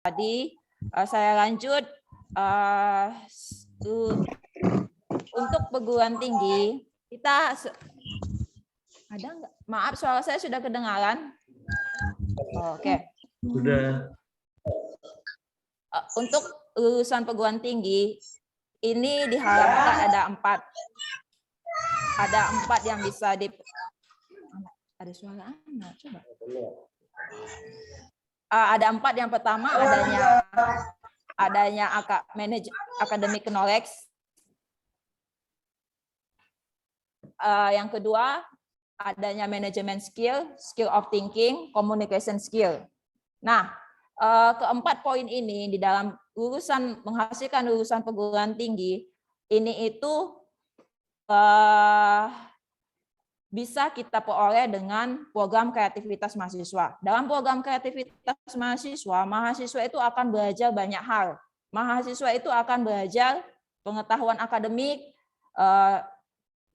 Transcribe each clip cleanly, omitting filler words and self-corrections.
tadi. Saya lanjut untuk perguruan tinggi kita ada nggak? Maaf, suara saya sudah kedengaran. Oke. Sudah. Untuk lulusan perguruan tinggi ini diharapkan ada 4. Ada 4 yang bisa ada suara anak, coba. Ada 4. Yang pertama adanya academic knowledge. Yang kedua adanya management skill, skill of thinking, communication skill. Nah, keempat poin ini di dalam menghasilkan lulusan perguruan tinggi ini itu bisa kita peroleh dengan program kreativitas mahasiswa. Dalam program kreativitas mahasiswa itu akan belajar banyak hal. Mahasiswa itu akan belajar pengetahuan akademik,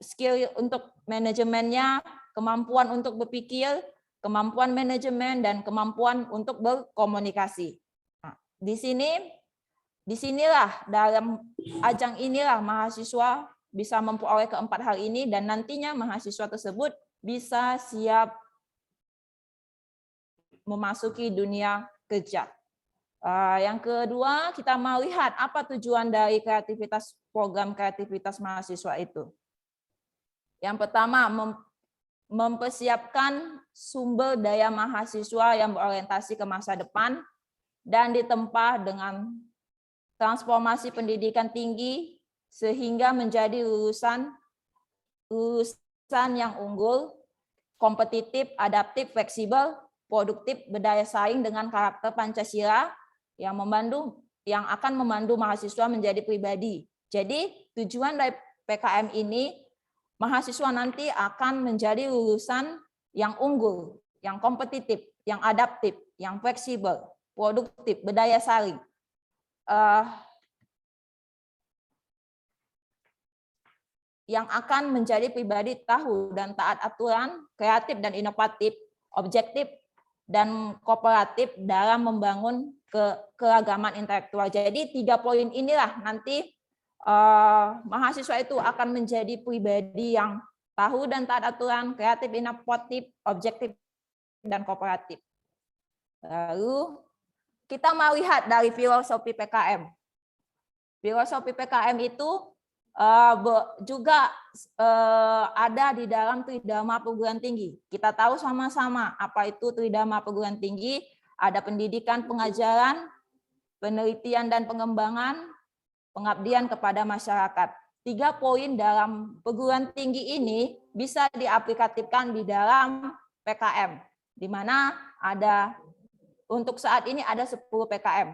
skill untuk manajemennya, kemampuan untuk berpikir, kemampuan manajemen, dan kemampuan untuk berkomunikasi. Nah, disinilah dalam ajang inilah mahasiswa bisa memperoleh keempat hal ini, dan nantinya mahasiswa tersebut bisa siap memasuki dunia kerja. Yang kedua, kita mau lihat apa tujuan dari program kreativitas mahasiswa itu. Yang pertama, mempersiapkan sumber daya mahasiswa yang berorientasi ke masa depan dan ditempa dengan transformasi pendidikan tinggi sehingga menjadi lulusan yang unggul, kompetitif, adaptif, fleksibel, produktif, berdaya saing dengan karakter Pancasila yang akan memandu mahasiswa menjadi pribadi. Jadi tujuan dari PKM ini, mahasiswa nanti akan menjadi lulusan yang unggul, yang kompetitif, yang adaptif, yang fleksibel, produktif, berdaya saing. Yang akan menjadi pribadi tahu dan taat aturan, kreatif dan inovatif, objektif dan kooperatif dalam membangun keragaman intelektual. Jadi 3 poin inilah nanti mahasiswa itu akan menjadi pribadi yang tahu dan taat aturan, kreatif, inovatif, objektif, dan kooperatif. Lalu kita mau lihat dari filosofi PKM. Filosofi PKM itu juga ada di dalam Tridharma Perguruan Tinggi. Kita tahu sama-sama apa itu Tridharma Perguruan Tinggi. Ada pendidikan, pengajaran, penelitian dan pengembangan, pengabdian kepada masyarakat. 3 poin dalam perguruan tinggi ini bisa diaplikasikan di dalam PKM, di mana untuk saat ini ada 10 PKM.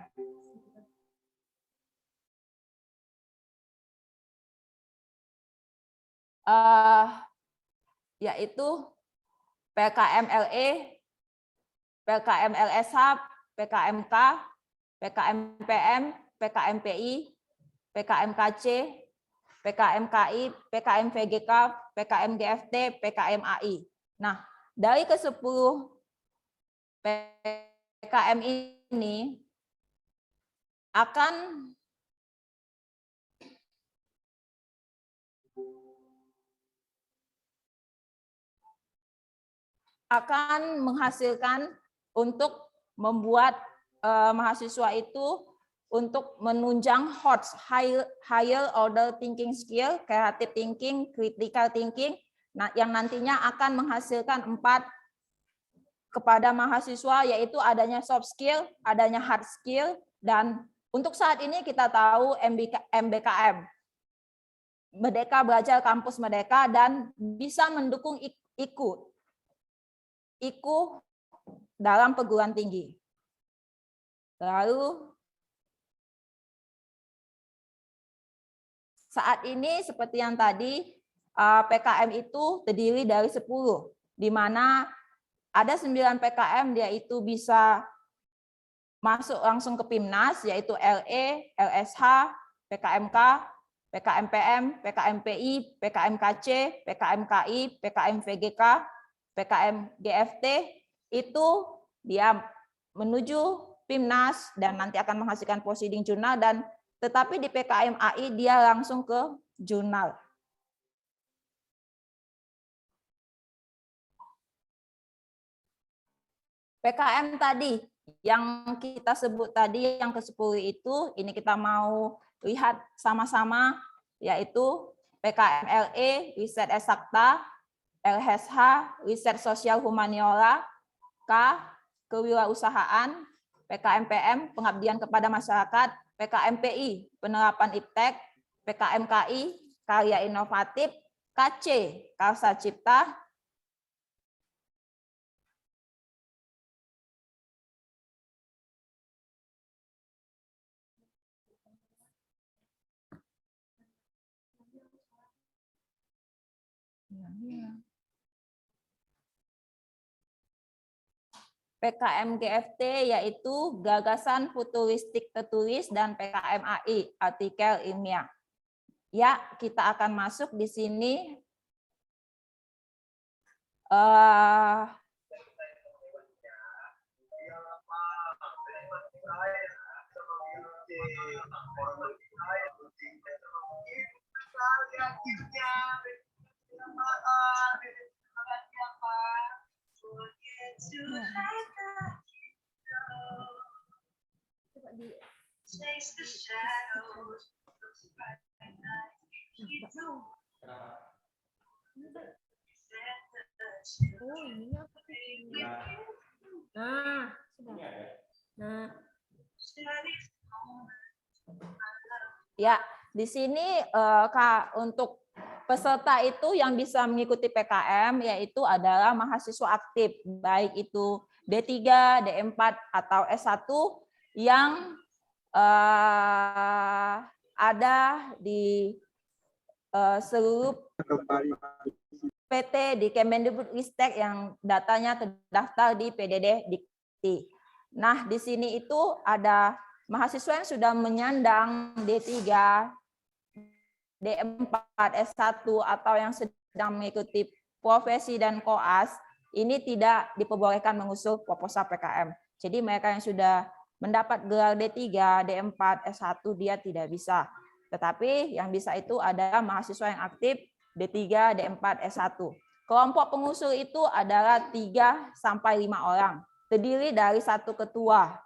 Yaitu PKM LE, PKM LSH, PKMK, PKM PM, PKM PI, PKM KC, PKM KI, PKM VGK, PKM GFT, PKM AI. Nah, dari ke-10 PKM ini akan menghasilkan untuk membuat mahasiswa itu untuk menunjang higher order thinking skill, creative thinking, critical thinking, yang nantinya akan menghasilkan 4 kepada mahasiswa, yaitu adanya soft skill, adanya hard skill, dan untuk saat ini kita tahu MBKM, Merdeka Belajar Kampus Merdeka, dan bisa mendukung IKU dalam perguruan tinggi. Lalu saat ini seperti yang tadi, PKM itu terdiri dari 10, di mana ada 9 PKM yaitu bisa masuk langsung ke PIMNAS, yaitu LE, LSH, PKMK, PKM PM, PKM PI, PKM KC, PKM KI, PKM VGK, PKM GFT, itu dia menuju PIMNAS dan nanti akan menghasilkan proceeding jurnal, dan tetapi di PKM.AI dia langsung ke jurnal. PKM tadi yang kita sebut tadi yang ke-10 itu, ini kita mau lihat sama-sama, yaitu PKM LE, riset eksakta, LSH, riset sosial humaniora, K, kewirausahaan, PKM PM, pengabdian kepada masyarakat, PKM PI, penerapan iptek, PKM KI, karya inovatif, KC, karsa cipta, PKM GFT yaitu gagasan futuristik tertulis, dan PKM AI artikel ilmiah. Ya, kita akan masuk di sini. Ya, di sini untuk peserta itu yang bisa mengikuti PKM yaitu adalah mahasiswa aktif, baik itu D3, D4 atau S1 yang ada di seluruh PT di Kemendikbudristek yang datanya terdaftar di PDD Dikti. Nah, di sini itu ada mahasiswa yang sudah menyandang D3, D4, S1 atau yang sedang mengikuti profesi dan koas, ini tidak diperbolehkan mengusul proposal PKM. Jadi mereka yang sudah mendapat gelar D3, D4, S1 dia tidak bisa. Tetapi yang bisa itu adalah mahasiswa yang aktif D3, D4, S1. Kelompok pengusul itu adalah 3 sampai 5 orang, terdiri dari 1 ketua.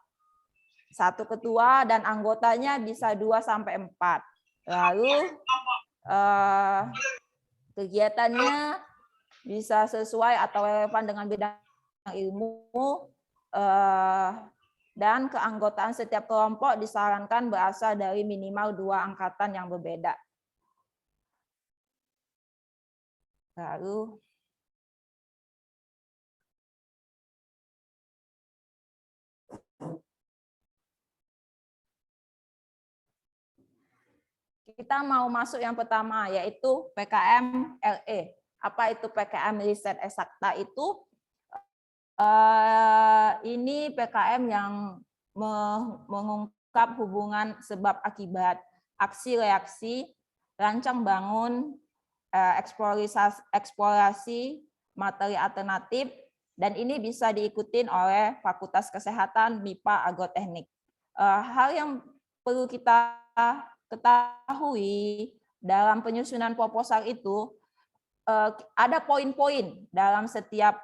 1 ketua dan anggotanya bisa 2 sampai 4. Lalu kegiatannya bisa sesuai atau relevan dengan bidang ilmu, dan keanggotaan setiap kelompok disarankan berasal dari minimal 2 angkatan yang berbeda. Lalu kita mau masuk yang pertama, yaitu PKM LE. Apa itu PKM riset eksakta itu? Ini PKM yang mengungkap hubungan sebab akibat, aksi reaksi, rancang bangun, eksplorasi materi alternatif, dan ini bisa diikuti oleh Fakultas Kesehatan, MIPA, Agroteknik. Hal yang perlu kita ketahui dalam penyusunan proposal itu ada poin-poin dalam setiap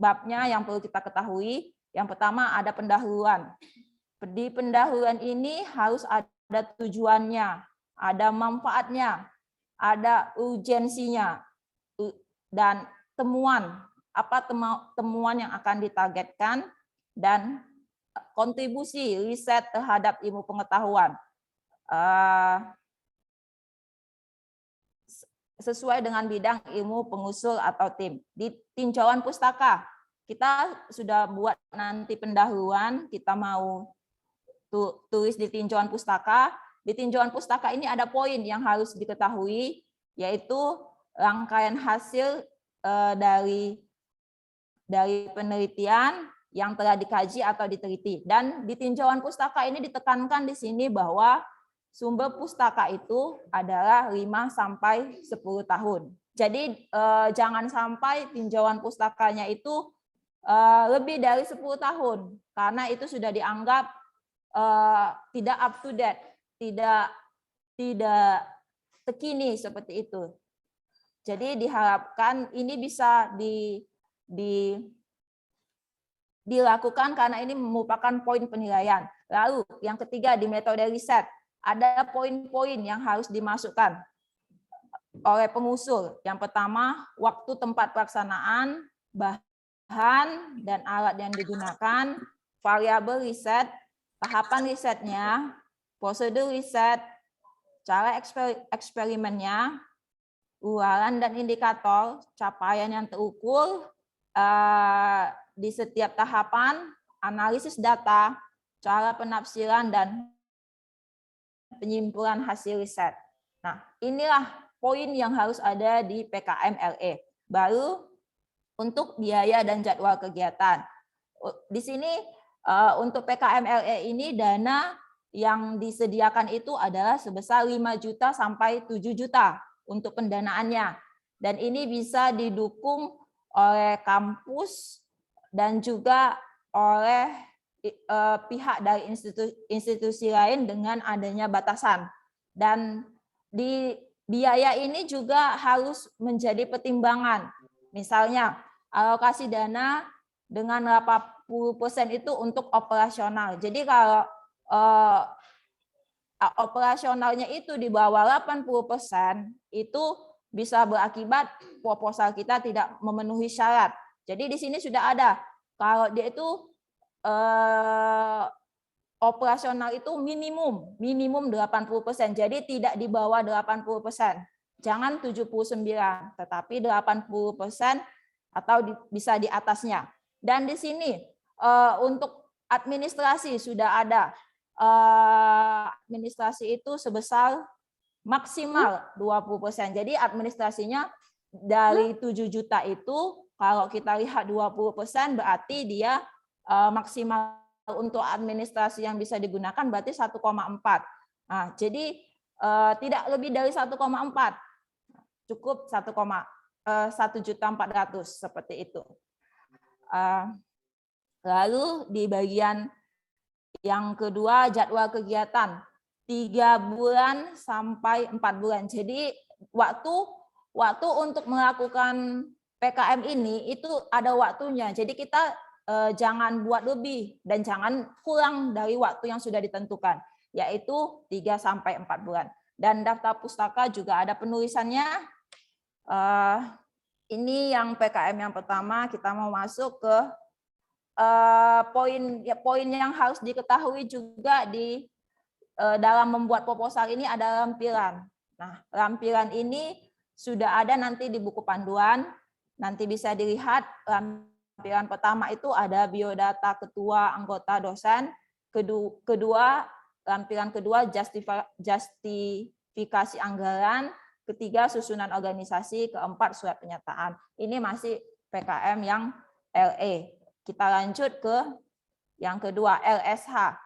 babnya yang perlu kita ketahui. Yang pertama ada pendahuluan. Di pendahuluan ini harus ada tujuannya, ada manfaatnya, ada urgensinya, dan temuan, apa temuan yang akan ditargetkan, dan kontribusi riset terhadap ilmu pengetahuan. Sesuai dengan bidang ilmu pengusul atau tim. Di tinjauan pustaka, kita sudah buat nanti pendahuluan, kita mau tulis di tinjauan pustaka. Di tinjauan pustaka ini ada poin yang harus diketahui, yaitu rangkaian hasil dari penelitian yang telah dikaji atau diteliti. Dan di tinjauan pustaka ini ditekankan di sini bahwa sumber pustaka itu adalah 5 sampai 10 tahun. Jadi jangan sampai tinjauan pustakanya itu lebih dari 10 tahun karena itu sudah dianggap tidak up to date, tidak terkini seperti itu. Jadi diharapkan ini bisa dilakukan karena ini merupakan poin penilaian. Lalu yang ketiga di metode riset ada poin-poin yang harus dimasukkan oleh pengusul. Yang pertama, waktu tempat pelaksanaan, bahan dan alat yang digunakan, variabel riset, tahapan risetnya, prosedur riset, cara eksperimennya, urayan dan indikator, capaian yang terukur di setiap tahapan, analisis data, cara penafsiran dan penyimpulan hasil riset. Nah, inilah poin yang harus ada di PKM LE. Baru untuk biaya dan jadwal kegiatan. Di sini untuk PKM LE ini dana yang disediakan itu adalah sebesar 5 juta sampai 7 juta untuk pendanaannya. Dan ini bisa didukung oleh kampus dan juga oleh pihak dari institusi lain dengan adanya batasan. Dan di biaya ini juga harus menjadi pertimbangan. Misalnya alokasi dana dengan 80% itu untuk operasional. Jadi kalau operasionalnya itu di bawah 80%, itu bisa berakibat proposal kita tidak memenuhi syarat. Jadi di sini sudah ada, kalau dia itu operasional itu minimum 80%. Jadi tidak di bawah 80%. Jangan 79, tetapi 80% atau bisa di atasnya. Dan di sini untuk administrasi sudah ada. Administrasi itu sebesar maksimal 20%. Jadi administrasinya dari 7 juta itu kalau kita lihat 20% berarti dia maksimal untuk administrasi yang bisa digunakan berarti 1,4. Nah, jadi tidak lebih dari 1,4. Cukup 1.400.000 seperti itu. Lalu di bagian yang kedua jadwal kegiatan 3 bulan sampai 4 bulan. Jadi waktu untuk melakukan PKM ini itu ada waktunya. Jadi kita jangan buat lebih dan jangan kurang dari waktu yang sudah ditentukan, yaitu 3 sampai 4 bulan. Dan daftar pustaka juga ada penulisannya. Ini yang PKM yang pertama, kita mau masuk ke poin yang harus diketahui juga di dalam membuat proposal ini ada lampiran. Nah, lampiran ini sudah ada nanti di buku panduan, nanti bisa dilihat. Lampiran pertama itu ada biodata ketua, anggota, dosen. Lampiran kedua justifikasi anggaran. Ketiga susunan organisasi. Keempat surat pernyataan. Ini masih PKM yang LE. Kita lanjut ke yang kedua, LSH.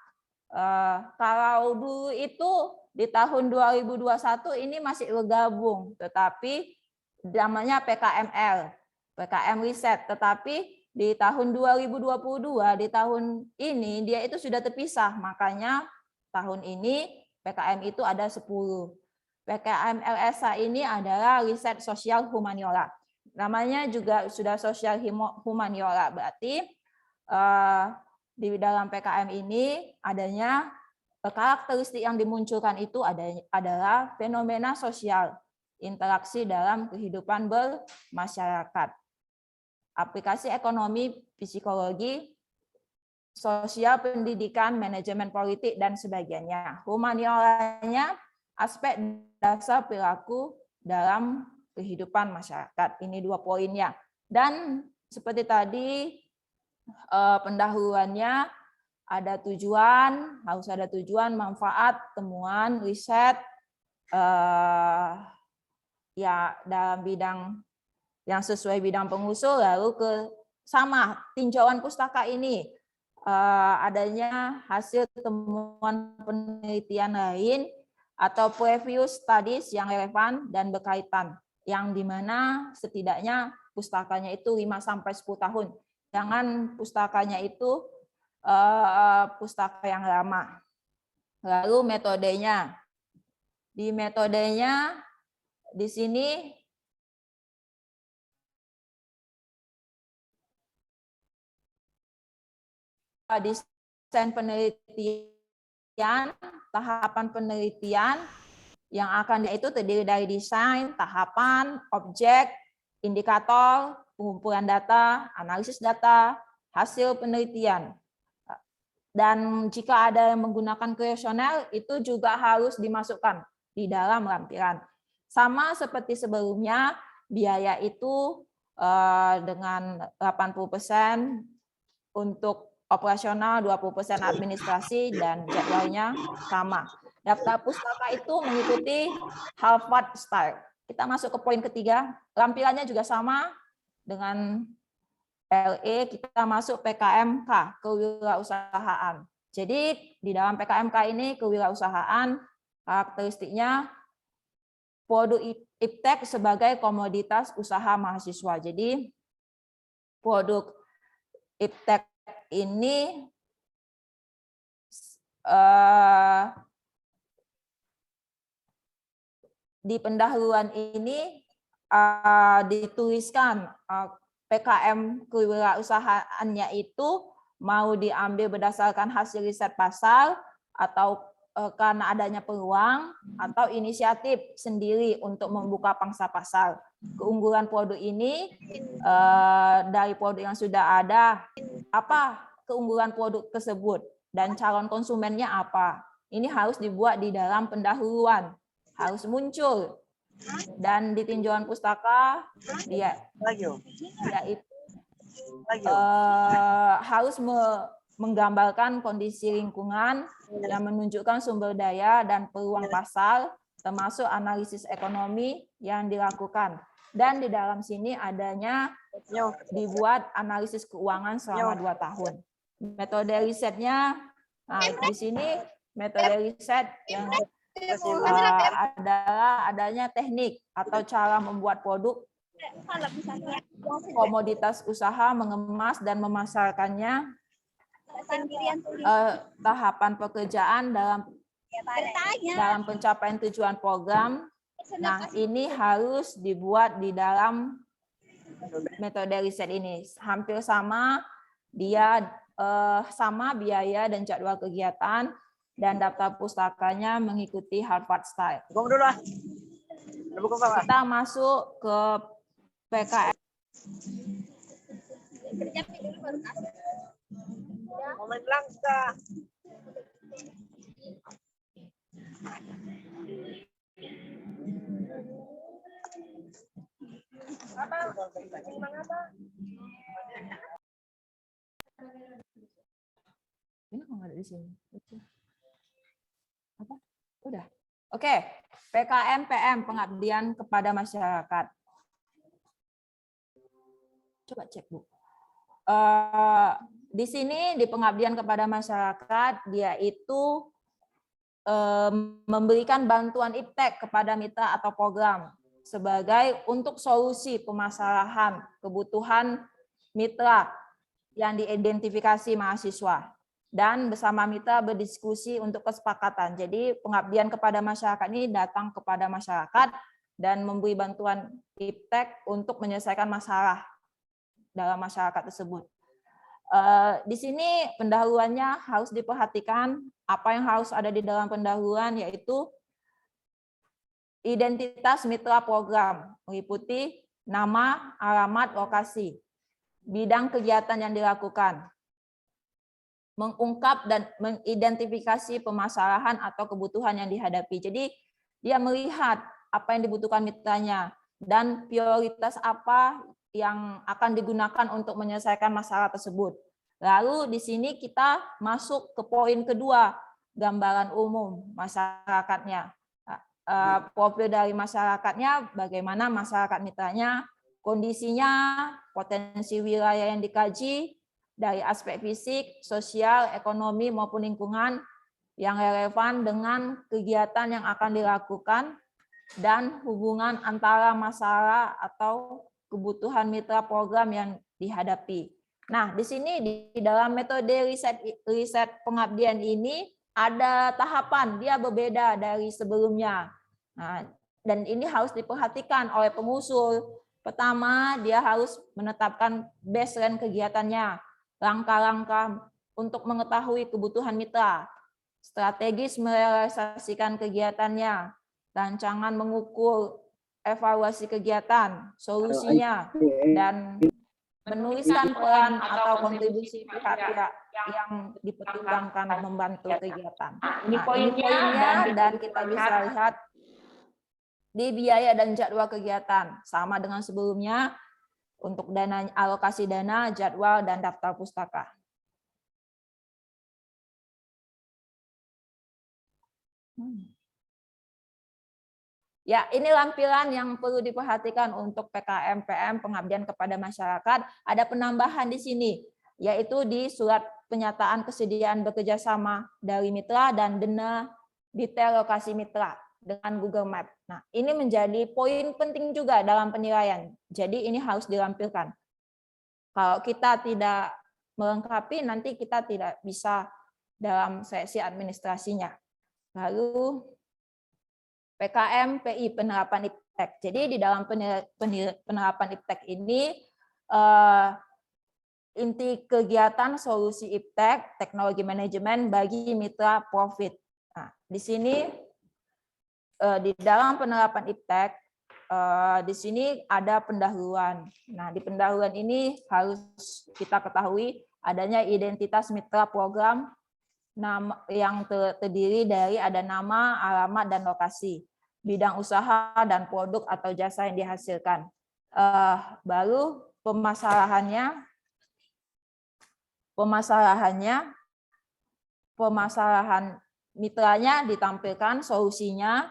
Kalau dulu itu di tahun 2021 ini masih bergabung, tetapi namanya PKML, PKM riset. Tetapi di tahun 2022, di tahun ini dia itu sudah terpisah. Makanya tahun ini PKM itu ada 10. PKM LSH ini adalah riset sosial humaniora. Namanya juga sudah sosial humaniora, berarti di dalam PKM ini adanya karakteristik yang dimunculkan itu adalah fenomena sosial, interaksi dalam kehidupan bermasyarakat, aplikasi ekonomi, psikologi, sosial, pendidikan, manajemen politik, dan sebagainya. Humanioranya aspek dasar perilaku dalam kehidupan masyarakat. Ini 2 poinnya. Dan seperti tadi pendahuluannya ada tujuan, harus ada tujuan, manfaat, temuan, riset, ya dalam bidang yang sesuai bidang pengusul. Lalu sama tinjauan pustaka ini adanya hasil temuan penelitian lain atau previous studies yang relevan dan berkaitan, yang dimana setidaknya pustakanya itu 5 sampai 10 tahun. jangan pustakanya itu pustaka yang lama. Lalu metodenya. Di metodenya di sini desain penelitian, tahapan penelitian yang akan itu terdiri dari desain, tahapan, objek, indikator, pengumpulan data, analisis data, hasil penelitian. Dan jika ada yang menggunakan kuesioner, itu juga harus dimasukkan di dalam lampiran. Sama seperti sebelumnya, biaya itu dengan 80% untuk operasional, 20% administrasi, dan jadwalnya sama. Daftar pustaka itu mengikuti Harvard Style. Kita masuk ke poin ketiga, lampirannya juga sama dengan LE, kita masuk PKMK, kewirausahaan. Jadi di dalam PKMK ini kewirausahaan karakteristiknya produk iptek sebagai komoditas usaha mahasiswa. Jadi produk iptek ini di pendahuluan ini dituliskan PKM kewirausahaannya itu mau diambil berdasarkan hasil riset pasar atau karena adanya peluang atau inisiatif sendiri untuk membuka pangsa pasar. Keunggulan produk ini dari produk yang sudah ada, apa keunggulan produk tersebut dan calon konsumennya apa. Ini harus dibuat di dalam pendahuluan, harus muncul. Dan di tinjauan pustaka dia itu harus menggambarkan kondisi lingkungan yang menunjukkan sumber daya dan peluang pasar, termasuk analisis ekonomi yang dilakukan. Dan di dalam sini adanya dibuat analisis keuangan selama 2 tahun. Metode risetnya, nah di sini metode riset yang adalah adanya teknik atau cara membuat produk komoditas usaha, mengemas dan memasarkannya, tahapan pekerjaan dalam pencapaian tujuan program. Nah, ini harus dibuat di dalam metode riset ini. Hampir sama, dia sama biaya dan jadwal kegiatan, dan daftar pustakanya mengikuti Harvard Style. Kita masuk ke PKM. Ini kok nggak ada di sini. Apa? Udah. Oke, PKM PM, pengabdian kepada masyarakat. Coba cek, Bu. Di sini di pengabdian kepada masyarakat, dia itu memberikan bantuan iptek kepada mitra atau program sebagai untuk solusi permasalahan kebutuhan mitra yang diidentifikasi mahasiswa, dan bersama mitra berdiskusi untuk kesepakatan. Jadi pengabdian kepada masyarakat ini datang kepada masyarakat dan memberi bantuan iptek untuk menyelesaikan masalah dalam masyarakat tersebut. Di sini pendahuluannya harus diperhatikan apa yang harus ada di dalam pendahuluan, yaitu identitas mitra program, meliputi nama, alamat, lokasi, bidang kegiatan yang dilakukan, mengungkap dan mengidentifikasi permasalahan atau kebutuhan yang dihadapi. Jadi dia melihat apa yang dibutuhkan mitranya dan prioritas apa yang akan digunakan untuk menyelesaikan masalah tersebut. Lalu di sini kita masuk ke poin kedua, gambaran umum masyarakatnya. Profil dari masyarakatnya, bagaimana masyarakat mitranya, kondisinya, potensi wilayah yang dikaji, dari aspek fisik, sosial, ekonomi, maupun lingkungan yang relevan dengan kegiatan yang akan dilakukan, dan hubungan antara masalah atau kebutuhan mitra program yang dihadapi. Nah, di sini di dalam metode riset pengabdian ini ada tahapan, dia berbeda dari sebelumnya. Nah, dan ini harus diperhatikan oleh pengusul. Pertama, dia harus menetapkan baseline kegiatannya, langkah-langkah untuk mengetahui kebutuhan mitra, strategis merealisasikan kegiatannya, rancangan mengukur evaluasi kegiatan, solusinya, dan menuliskan peran atau kontribusi pihak-pihak yang dipertimbangkan membantu kegiatan. Nah, ini poinnya dan kita bisa lihat di biaya dan jadwal kegiatan. Sama dengan sebelumnya, untuk dana, alokasi dana, jadwal, dan daftar pustaka. Ya, ini lampiran yang perlu diperhatikan untuk PKM PM pengabdian kepada masyarakat. Ada penambahan di sini, yaitu di surat penyataan kesediaan bekerja sama dari mitra dan dana detail lokasi mitra dengan Google Map. Nah, ini menjadi poin penting juga dalam penilaian. Jadi ini harus dilampirkan. Kalau kita tidak melengkapi, nanti kita tidak bisa dalam sesi administrasinya. Lalu PKM PI penerapan IPTEK. Jadi di dalam penerapan IPTEK ini inti kegiatan solusi IPTEK teknologi manajemen bagi mitra profit. Nah, di sini di dalam penerapan IPTEK di sini ada pendahuluan. Nah, di pendahuluan ini harus kita ketahui adanya identitas mitra program yang terdiri dari ada nama, alamat, dan lokasi, bidang usaha dan produk atau jasa yang dihasilkan. Baru permasalahan mitranya ditampilkan, solusinya,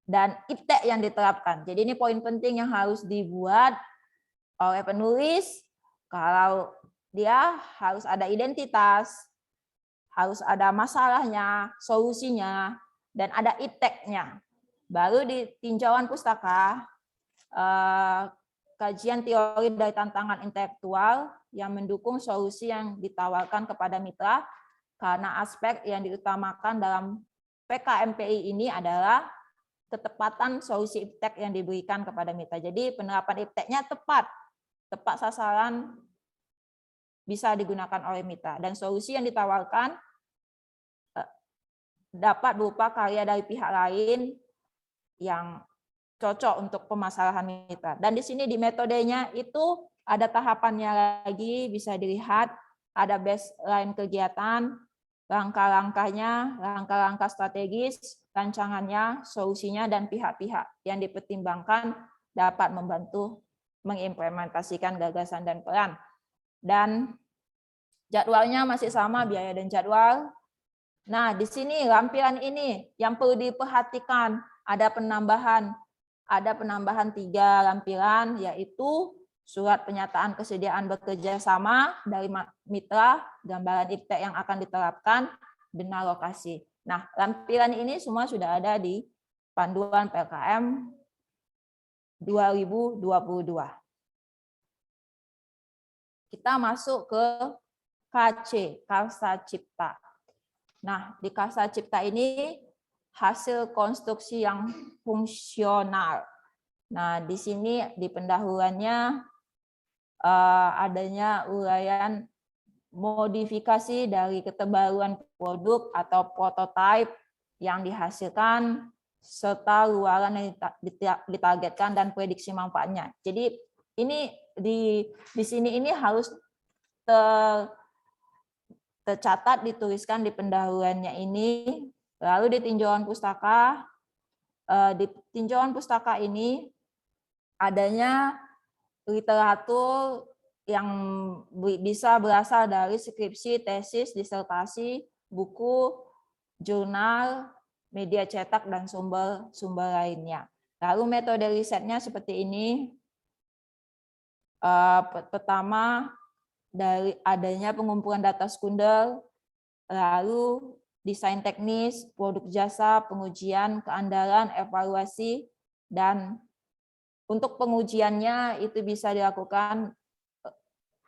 dan IPTEK yang diterapkan. Jadi ini poin penting yang harus dibuat oleh penulis. Kalau dia harus ada identitas, harus ada masalahnya, solusinya, dan ada IPTEK-nya. Baru di tinjauan pustaka, kajian teori dari tantangan intelektual yang mendukung solusi yang ditawarkan kepada mitra, karena aspek yang diutamakan dalam PKMPI ini adalah ketepatan solusi IPTEK yang diberikan kepada mitra. Jadi penerapan IPTEK-nya tepat sasaran, bisa digunakan oleh mitra, dan solusi yang ditawarkan dapat berupa karya dari pihak lain yang cocok untuk permasalahan mitra. Dan di sini di metodenya itu ada tahapannya lagi, bisa dilihat ada baseline kegiatan, langkah-langkahnya, langkah-langkah strategis, rancangannya, solusinya, dan pihak-pihak yang dipertimbangkan dapat membantu mengimplementasikan gagasan dan peran. Dan jadwalnya masih sama, biaya dan jadwal. Nah, di sini lampiran ini yang perlu diperhatikan, ada penambahan 3 lampiran, yaitu surat penyataan kesediaan bekerja sama dari mitra, gambaran IPTEK yang akan diterapkan, dana lokasi. Nah, lampiran ini semua sudah ada di panduan PKM 2022. Kita masuk ke KC, Karsa Cipta. Nah, di Karsa Cipta ini hasil konstruksi yang fungsional. Nah, di sini di pendahuluannya adanya uraian modifikasi dari keterbaruan produk atau prototipe yang dihasilkan, serta luaran yang ditargetkan dan prediksi manfaatnya. Jadi ini di sini ini harus tercatat, dituliskan di pendahuluannya ini. Lalu di tinjauan pustaka ini adanya literatur yang bisa berasal dari skripsi, tesis, disertasi, buku, jurnal, media cetak, dan sumber-sumber lainnya. Lalu metode risetnya seperti ini. Pertama, dari adanya pengumpulan data sekunder, lalu desain teknis, produk jasa, pengujian, keandalan, evaluasi, dan untuk pengujiannya itu bisa dilakukan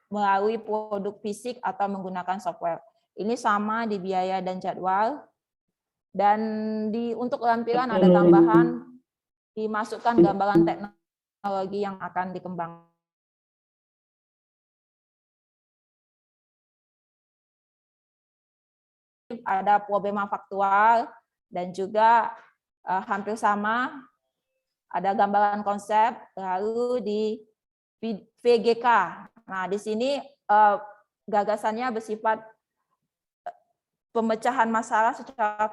melalui produk fisik atau menggunakan software. Ini sama di biaya dan jadwal. Dan untuk lampiran ada tambahan dimasukkan gambaran teknologi yang akan dikembangkan. Ada problema faktual dan juga hampir sama, ada gambaran konsep, lalu di VGK. Nah, di sini gagasannya bersifat pemecahan masalah secara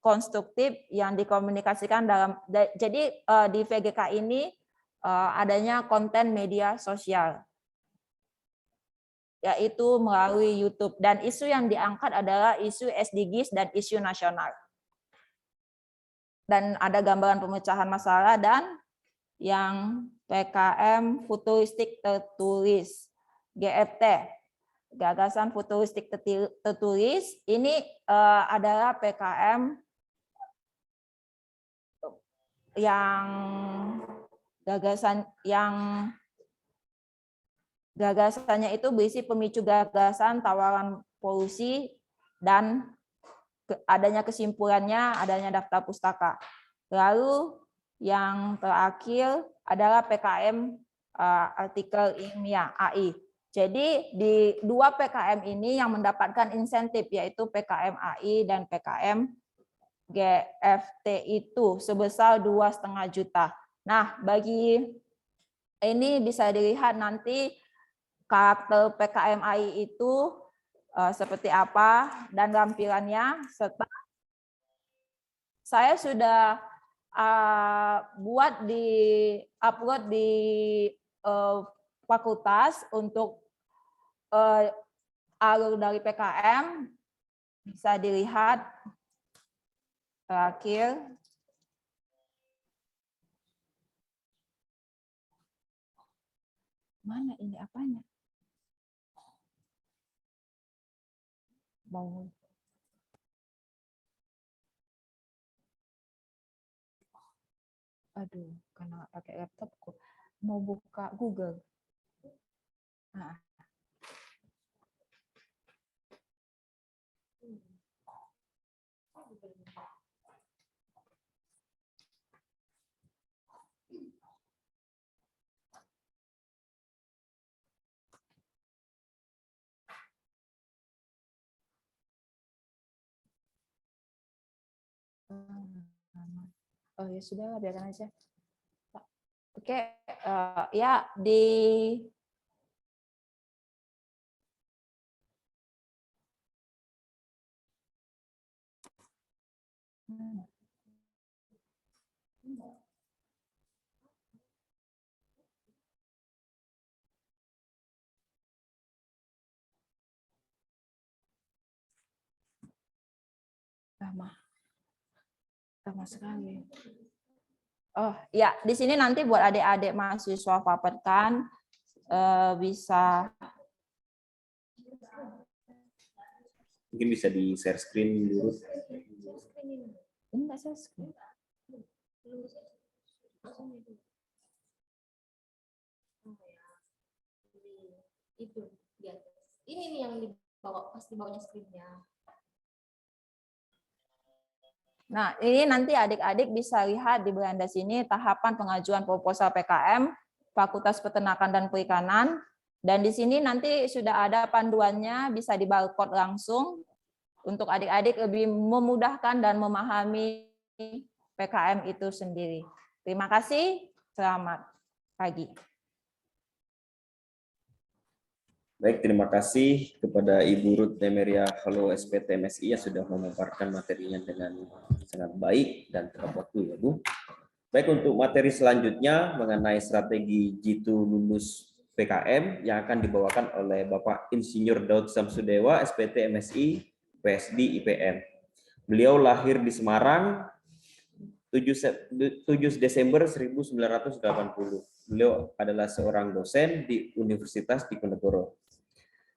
konstruktif yang dikomunikasikan dalam, jadi di VGK ini adanya konten media sosial, yaitu melalui YouTube. Dan isu yang diangkat adalah isu SDGs dan isu nasional. Dan ada gambaran pemecahan masalah dan yang PKM futuristik tertulis, GFT, gagasan futuristik tertulis. Ini adalah PKM yang gagasannya itu berisi pemicu gagasan, tawaran polusi, dan adanya kesimpulannya, adanya daftar pustaka. Lalu yang terakhir adalah PKM artikel ilmiah AI. Jadi di dua PKM ini yang mendapatkan insentif, yaitu PKM AI dan PKM GFT itu sebesar 2,5 juta. Nah, bagi ini bisa dilihat nanti karakter PKM AI itu seperti apa dan lampirannya, serta saya sudah upload di fakultas untuk alur dari PKM, bisa dilihat terakhir. Mana ini apanya? Mau. Aduh, karena pakai laptop kok mau buka Google. Nah. Oh ya sudah, biarkan aja. Oke, ya di lama sekali. Oh ya, di sini nanti buat adik-adik mahasiswa Fapetkan bisa. Mungkin bisa di share screen dulu. Ini nggak share screen. Itu dia. Ini nih yang dibawa, pasti bawanya screen-nya. Nah, ini nanti adik-adik bisa lihat di beranda sini tahapan pengajuan proposal PKM Fakultas Peternakan dan Perikanan. Dan di sini nanti sudah ada panduannya, bisa di barcode langsung untuk adik-adik lebih memudahkan dan memahami PKM itu sendiri. Terima kasih, selamat pagi. Baik, terima kasih kepada Ibu Ruth Temeria Halo SPT MSI yang sudah memaparkan materinya dengan sangat baik dan tepat waktu ya Bu. Baik, untuk materi selanjutnya mengenai strategi G2 lulus PKM yang akan dibawakan oleh Bapak Insinyur Daud Samsudewa SPT MSI PSD IPM. Beliau lahir di Semarang 7 Desember 1980. Beliau adalah seorang dosen di Universitas Diponegoro.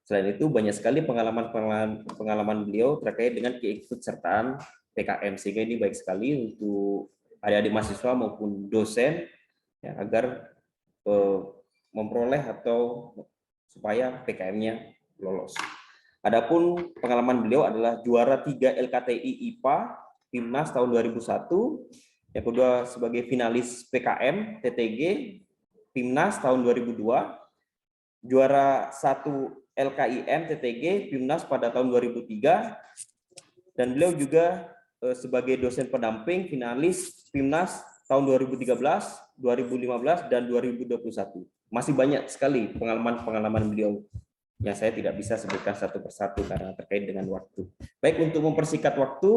Selain itu, banyak sekali pengalaman beliau terkait dengan keikutsertaan PKM, sehingga ini baik sekali untuk adik-adik mahasiswa maupun dosen ya, agar memperoleh atau supaya PKM-nya lolos. Adapun pengalaman beliau adalah juara 3 LKTI IPA Timnas tahun 2001, yang kedua sebagai finalis PKM TTG Timnas tahun 2002, juara 1 LKIM TTG Timnas pada tahun 2003, dan beliau juga sebagai dosen pendamping finalis Timnas tahun 2013, 2015, dan 2021. Masih banyak sekali pengalaman-pengalaman beliau yang saya tidak bisa sebutkan satu persatu karena terkait dengan waktu. Baik, untuk mempersingkat waktu,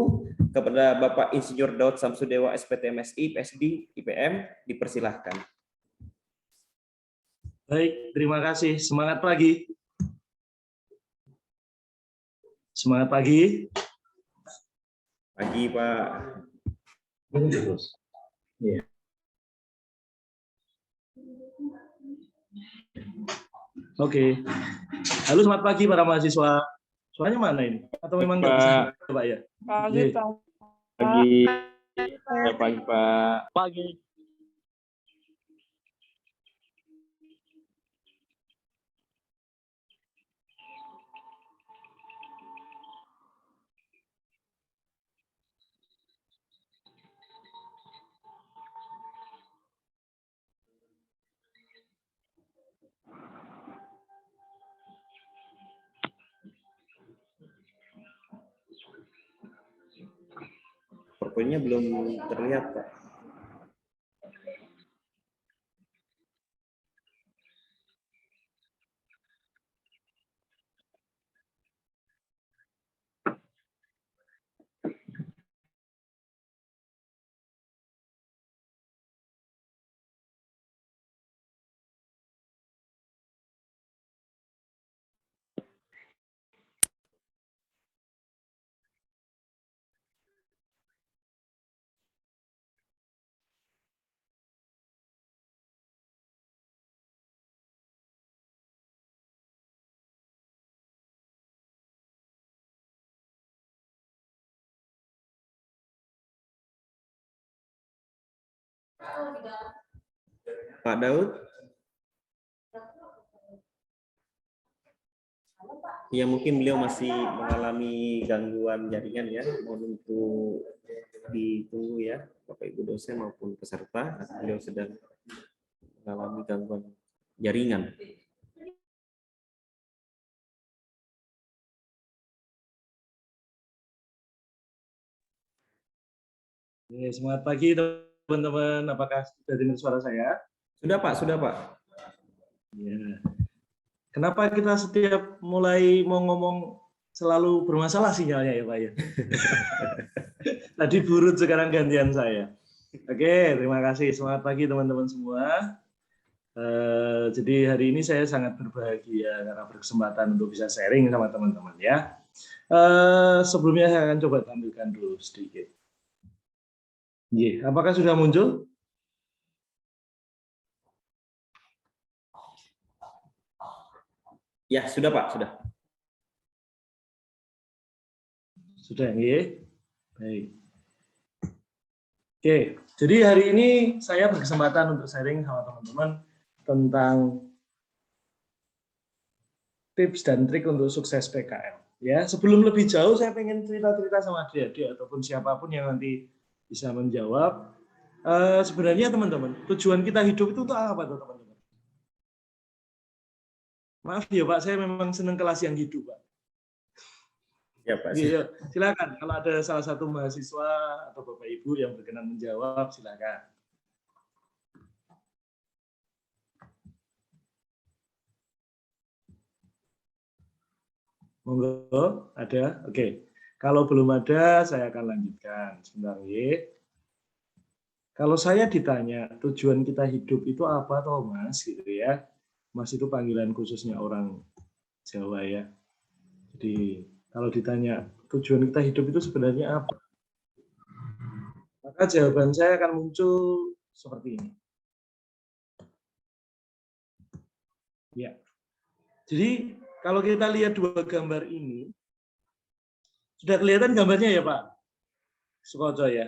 kepada Bapak Insinyur Daud Samsudewa, SPT MSI, PSD, IPM, dipersilahkan. Baik, terima kasih. Semangat pagi. Semangat pagi. Pagi, Pak. Iya. Oke. Halo, selamat pagi para mahasiswa. Suaranya mana ini? Atau memang nggak bisa, Pak ya? Pagi, Iya. Pak. Pagi, ya pagi Pak. Pagi. PowerPoint-nya belum terlihat, Pak. Pak Daud? Ya, mungkin beliau masih mengalami gangguan jaringan ya. Mohon untuk ditunggu ya, Bapak Ibu dosen maupun peserta. Beliau sedang mengalami gangguan jaringan. Oke, semangat pagi teman-teman. Apakah sudah dengar suara saya? Sudah, Pak, sudah, Pak. Ya. Kenapa kita setiap mulai mau ngomong selalu bermasalah sinyalnya ya, Pak ya? Tadi burut, sekarang gantian saya. Oke, terima kasih. Semangat pagi teman-teman semua. Jadi hari ini saya sangat berbahagia karena berkesempatan untuk bisa sharing sama teman-teman ya. Sebelumnya saya akan coba tampilkan dulu sedikit. Apakah sudah muncul? Ya, sudah, Pak, sudah. Sudah, baik. Oke, jadi hari ini saya berkesempatan untuk sharing sama teman-teman tentang tips dan trik untuk sukses PKM. Ya, sebelum lebih jauh saya pengen cerita-cerita sama adik-adik ataupun siapapun yang nanti bisa menjawab. Sebenarnya teman-teman, tujuan kita hidup itu untuk apa tuh teman-teman? Maaf ya Pak, saya memang senang kelas yang hidup Pak. Ya, Pak. Iya, silakan. Kalau ada salah satu mahasiswa atau Bapak Ibu yang berkenan menjawab, silakan. Monggo, ada? Oke. Kalau belum ada, saya akan lanjutkan. Sebentar, ya. Kalau saya ditanya, tujuan kita hidup itu apa toh, Mas? Gitu ya. Mas itu panggilan khususnya orang Jawa ya. Jadi, kalau ditanya, tujuan kita hidup itu sebenarnya apa? Maka jawaban saya akan muncul seperti ini. Ya. Jadi, kalau kita lihat dua gambar ini, sudah kelihatan gambarnya ya Pak Sukoco ya?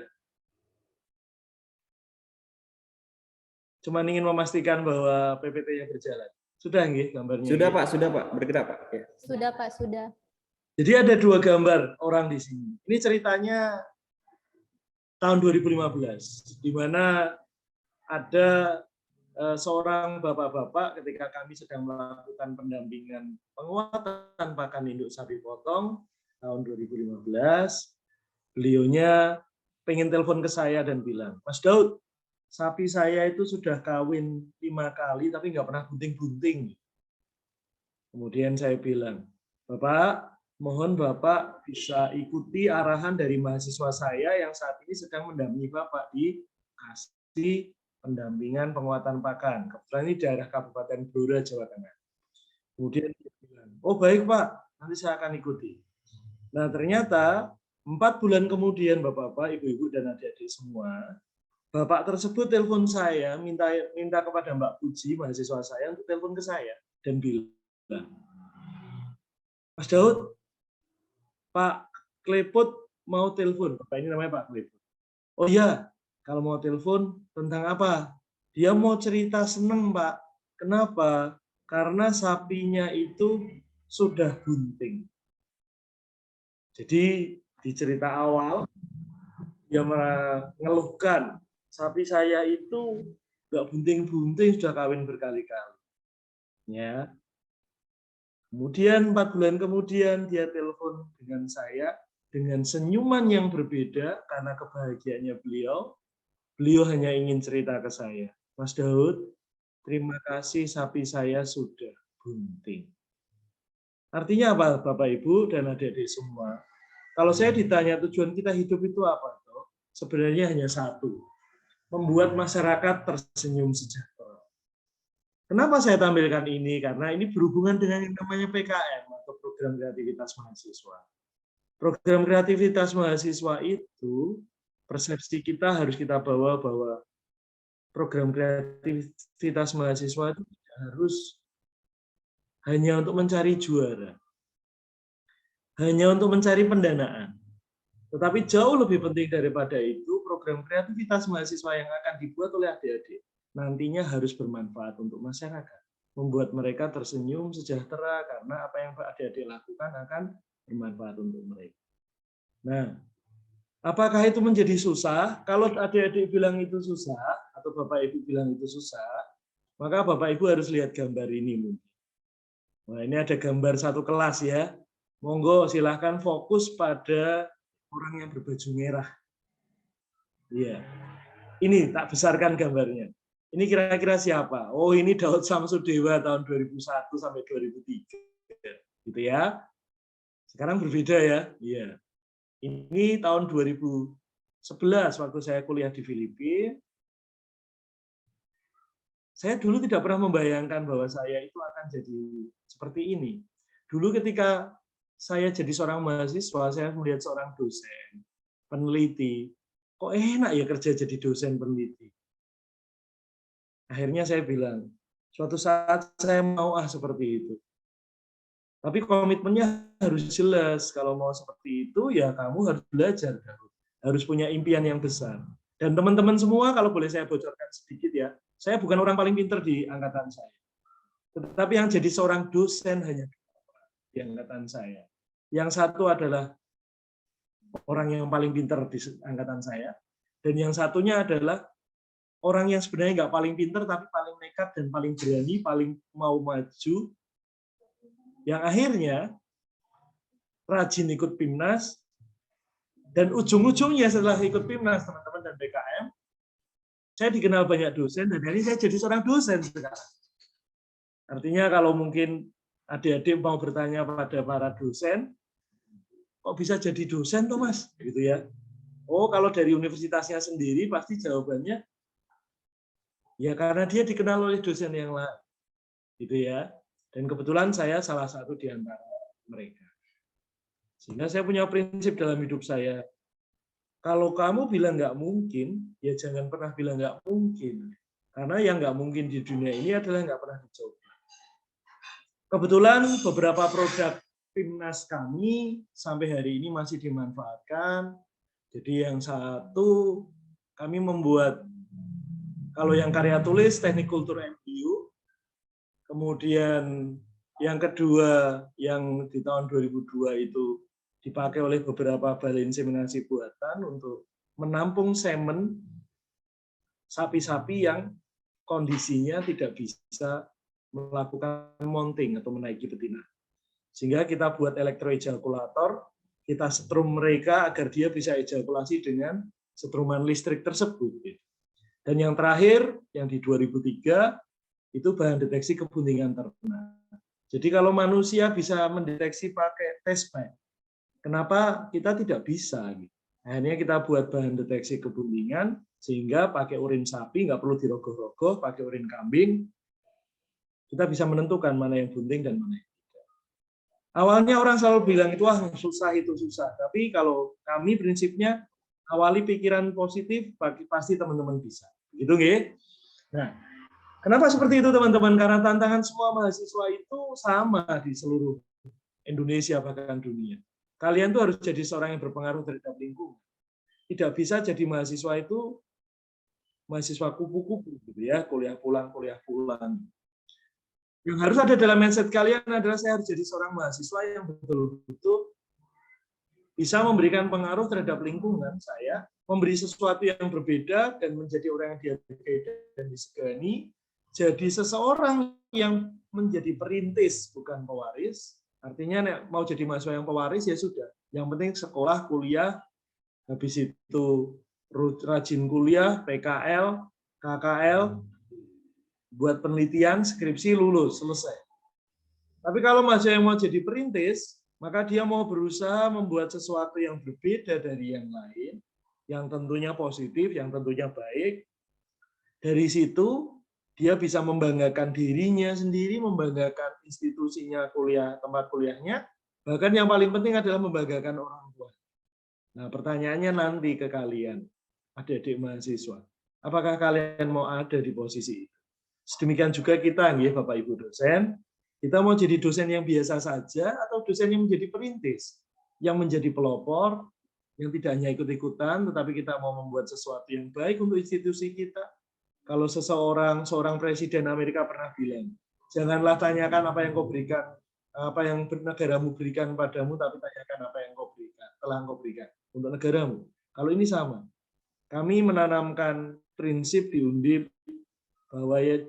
Cuma ingin memastikan bahwa PPT-nya berjalan. Sudah nggih gambarnya? Sudah nggih? Pak, bergerak Pak. Ya. Sudah Pak, sudah. Jadi ada 2 gambar orang di sini. Ini ceritanya tahun 2015, di mana ada seorang bapak-bapak ketika kami sedang melakukan pendampingan penguatan pakan induk sapi potong tahun 2015, beliaunya pengen telepon ke saya dan bilang, Mas Daud, sapi saya itu sudah kawin 5 kali tapi nggak pernah bunting-bunting. Kemudian saya bilang, Bapak, mohon Bapak bisa ikuti arahan dari mahasiswa saya yang saat ini sedang mendampingi Bapak di kasih pendampingan penguatan pakan. Kebetulan ini daerah Kabupaten Blora, Jawa Tengah. Kemudian dia bilang, oh baik Pak, nanti saya akan ikuti. Nah ternyata 4 bulan kemudian Bapak-Bapak, Ibu-Ibu, dan adik-adik semua, Bapak tersebut telepon saya, minta kepada Mbak Puji, mahasiswa saya, untuk telepon ke saya dan bilang, Mas Daud, Pak Klepot mau telepon. Bapak ini namanya Pak Klepot. Oh iya, kalau mau telepon tentang apa? Dia mau cerita seneng, Pak. Kenapa? Karena sapinya itu sudah bunting. Jadi di cerita awal dia mengeluhkan sapi saya itu nggak bunting-bunting, sudah kawin berkali-kali. Ya. Kemudian 4 bulan kemudian dia telepon dengan saya dengan senyuman yang berbeda karena kebahagiaannya beliau. Beliau hanya ingin cerita ke saya, Mas Daud, terima kasih sapi saya sudah bunting. Artinya apa Bapak Ibu dan adik-adik semua? Kalau saya ditanya tujuan kita hidup itu apa? Sebenarnya hanya satu, membuat masyarakat tersenyum sejahtera. Kenapa saya tampilkan ini? Karena ini berhubungan dengan yang namanya PKM atau program kreativitas mahasiswa. Program kreativitas mahasiswa itu persepsi kita harus kita bawa bahwa program kreativitas mahasiswa itu harus hanya untuk mencari juara, hanya untuk mencari pendanaan. Tetapi jauh lebih penting daripada itu, program kreativitas mahasiswa yang akan dibuat oleh adik-adik nantinya harus bermanfaat untuk masyarakat, membuat mereka tersenyum sejahtera karena apa yang adik-adik lakukan akan bermanfaat untuk mereka. Nah, apakah itu menjadi susah? Kalau adik-adik bilang itu susah, atau Bapak Ibu bilang itu susah, maka Bapak Ibu harus lihat gambar ini. Nah, ini ada gambar satu kelas ya. Monggo silahkan fokus pada orang yang berbaju merah. Iya. Ini tak besarkan gambarnya. Ini kira-kira siapa? Oh, ini Daud Samsudewa tahun 2001 sampai 2003. Gitu ya. Sekarang berbeda ya. Iya. Ini tahun 2011 waktu saya kuliah di Filipina. Saya dulu tidak pernah membayangkan bahwa saya itu akan jadi seperti ini. Dulu ketika saya jadi seorang mahasiswa, saya melihat seorang dosen, peneliti. Kok enak ya kerja jadi dosen peneliti? Akhirnya saya bilang, suatu saat saya mau seperti itu. Tapi komitmennya harus jelas. Kalau mau seperti itu, ya kamu harus belajar. Harus punya impian yang besar. Dan teman-teman semua, kalau boleh saya bocorkan sedikit ya, saya bukan orang paling pintar di angkatan saya. Tetapi yang jadi seorang dosen hanya di angkatan saya. Yang satu adalah orang yang paling pintar di angkatan saya. Dan yang satunya adalah orang yang sebenarnya nggak paling pintar, tapi paling nekat dan paling berani, paling mau maju, yang akhirnya rajin ikut PIMNAS, dan ujung-ujungnya setelah ikut PIMNAS, teman-teman dan BKM, saya dikenal banyak dosen, dan hari ini saya jadi seorang dosen sekarang. Artinya kalau mungkin adik-adik mau bertanya pada para dosen, kok bisa jadi dosen tuh Mas? Gitu ya. Oh, kalau dari universitasnya sendiri pasti jawabannya, ya karena dia dikenal oleh dosen yang lain. Gitu ya. Dan kebetulan saya salah satu di antara mereka. Sehingga saya punya prinsip dalam hidup saya. Kalau kamu bilang nggak mungkin, ya jangan pernah bilang nggak mungkin. Karena yang nggak mungkin di dunia ini adalah nggak pernah dicoba. Kebetulan beberapa produk PIMNAS kami sampai hari ini masih dimanfaatkan. Jadi yang satu, kami membuat, kalau yang karya tulis, teknik kultur MBU. Kemudian yang kedua yang di tahun 2002 itu dipakai oleh beberapa balai inseminasi buatan untuk menampung semen sapi-sapi yang kondisinya tidak bisa melakukan mounting atau menaiki betina. Sehingga kita buat elektroejakulator, kita setrum mereka agar dia bisa ejakulasi dengan setruman listrik tersebut. Dan yang terakhir, yang di 2003, itu bahan deteksi kebuntingan ternak. Jadi kalau manusia bisa mendeteksi pakai test bed, kenapa kita tidak bisa? Akhirnya kita buat bahan deteksi kebuntingan, sehingga pakai urin sapi, nggak perlu dirogoh-rogoh, pakai urin kambing, kita bisa menentukan mana yang bunting dan mana yang tidak. Awalnya orang selalu bilang itu, wah susah itu susah. Tapi kalau kami prinsipnya, awali pikiran positif, pasti teman-teman bisa. Gitu nggih? Nah, kenapa seperti itu teman-teman? Karena tantangan semua mahasiswa itu sama di seluruh Indonesia bahkan dunia. Kalian tuh harus jadi seorang yang berpengaruh terhadap lingkungan. Tidak bisa jadi mahasiswa itu mahasiswa kupu-kupu gitu ya, kuliah pulang. Yang harus ada dalam mindset kalian adalah saya harus jadi seorang mahasiswa yang betul-betul bisa memberikan pengaruh terhadap lingkungan saya, memberi sesuatu yang berbeda dan menjadi orang yang dihargai dan disegani, jadi seseorang yang menjadi perintis bukan pewaris. Artinya mau jadi mahasiswa yang pewaris ya sudah, yang penting sekolah, kuliah, habis itu rajin kuliah, PKL, KKL, buat penelitian, skripsi, lulus, selesai. Tapi kalau mahasiswa yang mau jadi perintis, maka dia mau berusaha membuat sesuatu yang berbeda dari yang lain, yang tentunya positif, yang tentunya baik. Dari situ, dia bisa membanggakan dirinya sendiri, membanggakan institusinya kuliah, tempat kuliahnya, bahkan yang paling penting adalah membanggakan orang tua. Nah, pertanyaannya nanti ke kalian, adik-adik mahasiswa, apakah kalian mau ada di posisi itu? Sedemikian juga kita, ya Bapak Ibu dosen, kita mau jadi dosen yang biasa saja atau dosen yang menjadi perintis, yang menjadi pelopor, yang tidak hanya ikut-ikutan, tetapi kita mau membuat sesuatu yang baik untuk institusi kita. Kalau seorang presiden Amerika pernah bilang, janganlah tanyakan apa yang kau berikan, apa yang negaramu berikan padamu, tapi tanyakan apa yang kau berikan, telah kau berikan untuk negaramu. Kalau ini sama, kami menanamkan prinsip di Undip bahwa ya,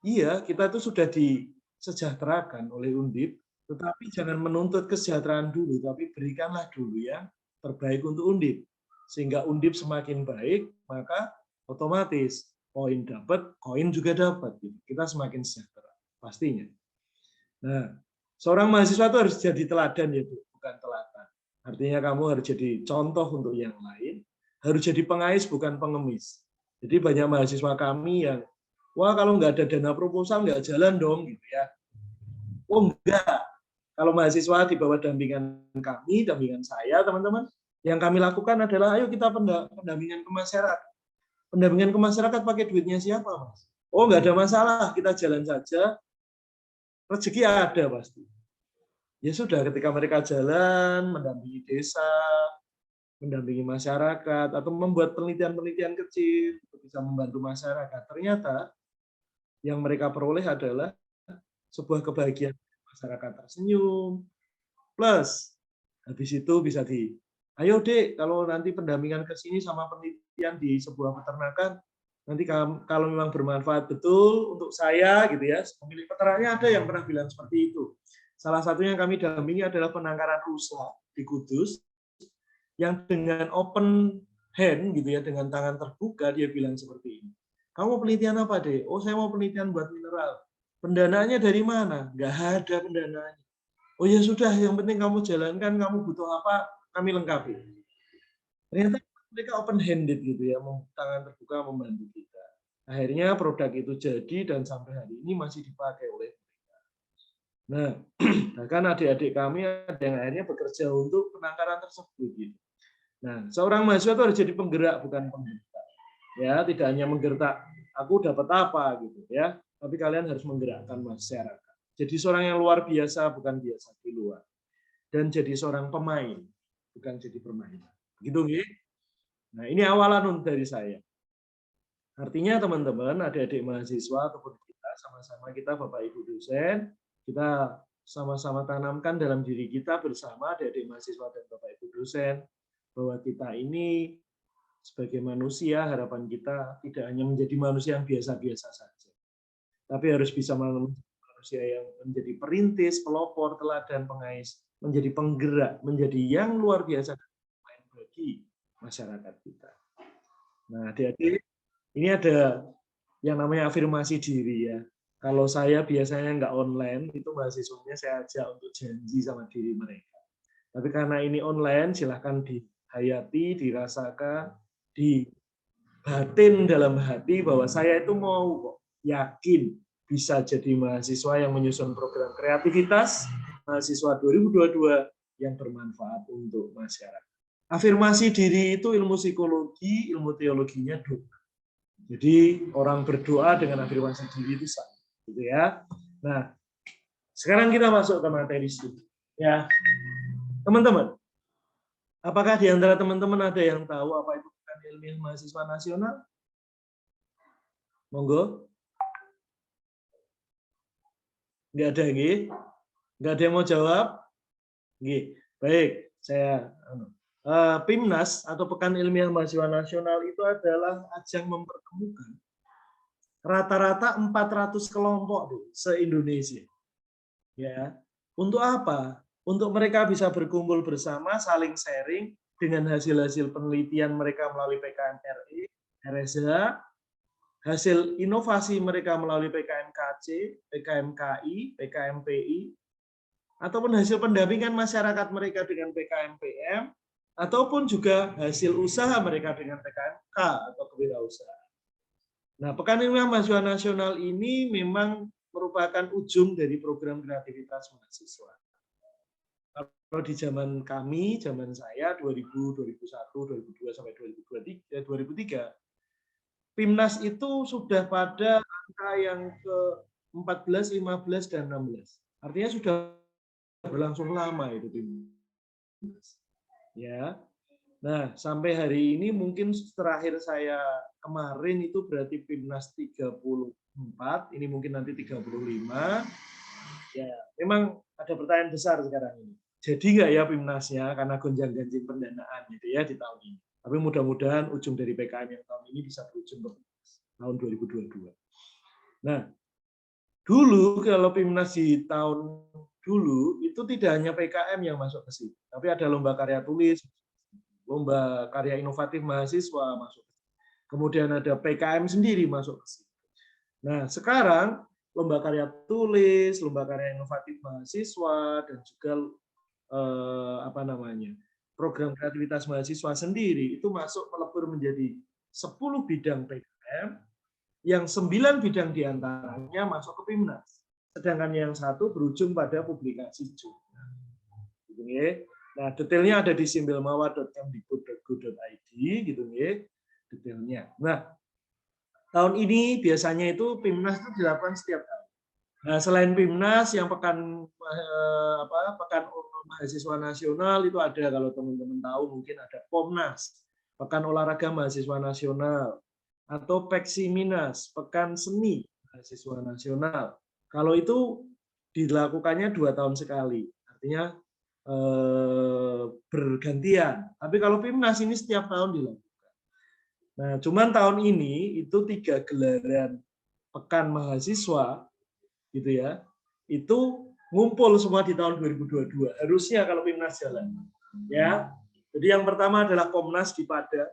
iya kita itu sudah disejahterakan oleh Undip, tetapi jangan menuntut kesejahteraan dulu, tapi berikanlah dulu yang terbaik untuk Undip, sehingga Undip semakin baik, maka otomatis poin dapat, koin juga dapat. Kita semakin sejahtera, pastinya. Nah, seorang mahasiswa itu harus jadi teladan ya Bu, bukan telatan. Artinya kamu harus jadi contoh untuk yang lain, harus jadi pengais bukan pengemis. Jadi banyak mahasiswa kami yang, wah kalau nggak ada dana proposal nggak jalan dong, gitu ya. Oh enggak, kalau mahasiswa di bawah dampingan kami, dampingan saya teman-teman, yang kami lakukan adalah, ayo kita pendampingan ke masyarakat. Pendampingan ke masyarakat pakai duitnya siapa, Mas? Oh, nggak ada masalah, kita jalan saja, rezeki ada pasti. Ya sudah, ketika mereka jalan, mendampingi desa, mendampingi masyarakat, atau membuat penelitian-penelitian kecil, untuk bisa membantu masyarakat, ternyata yang mereka peroleh adalah sebuah kebahagiaan masyarakat tersenyum, plus habis itu bisa ayo Dek, kalau nanti pendampingan ke sini sama penelitian di sebuah peternakan, nanti kalau memang bermanfaat betul untuk saya, gitu ya, pemilik peternaknya ada yang pernah bilang seperti itu. Salah satunya yang kami dampingi adalah penangkaran rusa di Kudus, yang dengan open hand, gitu ya, dengan tangan terbuka, dia bilang seperti ini. Kamu penelitian apa Dek? Oh, saya mau penelitian buat mineral. Pendanaannya dari mana? Nggak ada pendanaannya. Oh ya sudah, yang penting kamu jalankan, kamu butuh apa, kami lengkapi. Ternyata mereka open handed gitu ya, tangan terbuka membantu kita. Akhirnya produk itu jadi dan sampai hari ini masih dipakai oleh mereka. Nah, bahkan adik-adik kami ada yang akhirnya bekerja untuk penangkaran tersebut gitu. Nah, seorang mahasiswa itu harus jadi penggerak bukan penggertak. Ya, tidak hanya menggertak aku dapat apa gitu ya, tapi kalian harus menggerakkan masyarakat. Jadi seorang yang luar biasa bukan biasa di luar. Dan jadi seorang pemain bukan jadi permainan. Begitu nggih? Nah, ini awalan dari saya. Artinya teman-teman, adik-adik mahasiswa ataupun kita, sama-sama kita Bapak Ibu dosen, kita sama-sama tanamkan dalam diri kita bersama adik-adik mahasiswa dan Bapak Ibu dosen, bahwa kita ini sebagai manusia, harapan kita tidak hanya menjadi manusia yang biasa-biasa saja, tapi harus bisa menjadi manusia yang menjadi perintis, pelopor, teladan, pengais, menjadi penggerak, menjadi yang luar biasa bagi masyarakat kita. Nah, adik-adik, ini ada yang namanya afirmasi diri ya. Kalau saya biasanya nggak online, itu mahasiswanya saya ajak untuk janji sama diri mereka. Tapi karena ini online, silahkan dihayati, dirasakan, dibatin dalam hati bahwa saya itu mau kok, yakin bisa jadi mahasiswa yang menyusun program kreativitas, mahasiswa 2022 yang bermanfaat untuk masyarakat. Afirmasi diri itu ilmu psikologi, ilmu teologinya doa. Jadi orang berdoa dengan afirmasi diri itu sama, gitu ya. Nah, sekarang kita masuk ke materi studi. Ya, teman-teman, apakah di antara teman-teman ada yang tahu apa itu Pekan Ilmiah Mahasiswa Nasional? Monggo. Nggak ada, nggih? Nggak ada yang mau jawab? Nggih. Baik, saya PIMNAS atau Pekan Ilmiah Mahasiswa Nasional itu adalah ajang mempertemukan rata-rata 400 kelompok se-Indonesia. Ya. Untuk apa? Untuk mereka bisa berkumpul bersama, saling sharing dengan hasil-hasil penelitian mereka melalui PKMRI, RSH, hasil inovasi mereka melalui PKMKC, PKMKI, PKMPI, ataupun hasil pendampingan masyarakat mereka dengan PKMPM, ataupun juga hasil usaha mereka dengan PKMK atau kewirausahaan. Nah, Pekan Ilmiah Mahasiswa Nasional ini memang merupakan ujung dari program kreativitas mahasiswa. Kalau di zaman kami, zaman saya 2000, 2001, 2002 sampai 2003, PIMNAS itu sudah pada angka yang ke-14, 15 dan 16. Artinya sudah berlangsung lama itu PIMNAS. Ya. Nah, sampai hari ini mungkin terakhir saya kemarin itu berarti PIMNAS 34, ini mungkin nanti 35. Ya, memang ada pertanyaan besar sekarang ini. Jadi nggak ya PIMNASnya karena gonjang-ganjing pendanaan gitu ya di tahun ini. Tapi mudah-mudahan ujung dari PKM yang tahun ini bisa berujung ke tahun 2022. Nah, dulu kalau PIMNAS di tahun dulu itu tidak hanya PKM yang masuk ke situ, tapi ada lomba karya tulis, lomba karya inovatif mahasiswa masuk. Kemudian ada PKM sendiri masuk ke situ. Nah, sekarang lomba karya tulis, lomba karya inovatif mahasiswa dan juga program kreativitas mahasiswa sendiri itu masuk melebur menjadi 10 bidang PKM yang 9 bidang diantaranya masuk ke PIMNAS. Sedangkan yang satu berujung pada publikasi jurnal. Nah, detailnya ada di simbilmawar.kemdikbud.go.id gitu nggih, detailnya. Nah, tahun ini biasanya itu PIMNAS itu dilakukan setiap tahun. Nah, selain PIMNAS yang pekan mahasiswa nasional itu ada, kalau teman-teman tahu mungkin ada POMNAS, Pekan Olahraga Mahasiswa Nasional, atau PEKSIMINAS, Pekan Seni Mahasiswa Nasional. Kalau itu dilakukannya 2 tahun sekali, artinya bergantian. Tapi kalau PIMNAS ini setiap tahun dilakukan. Nah, cuman tahun ini itu 3 gelaran pekan mahasiswa, gitu ya, itu ngumpul semua di tahun 2022. Harusnya kalau PIMNAS jalan, ya. Jadi yang pertama adalah POMNAS di Pada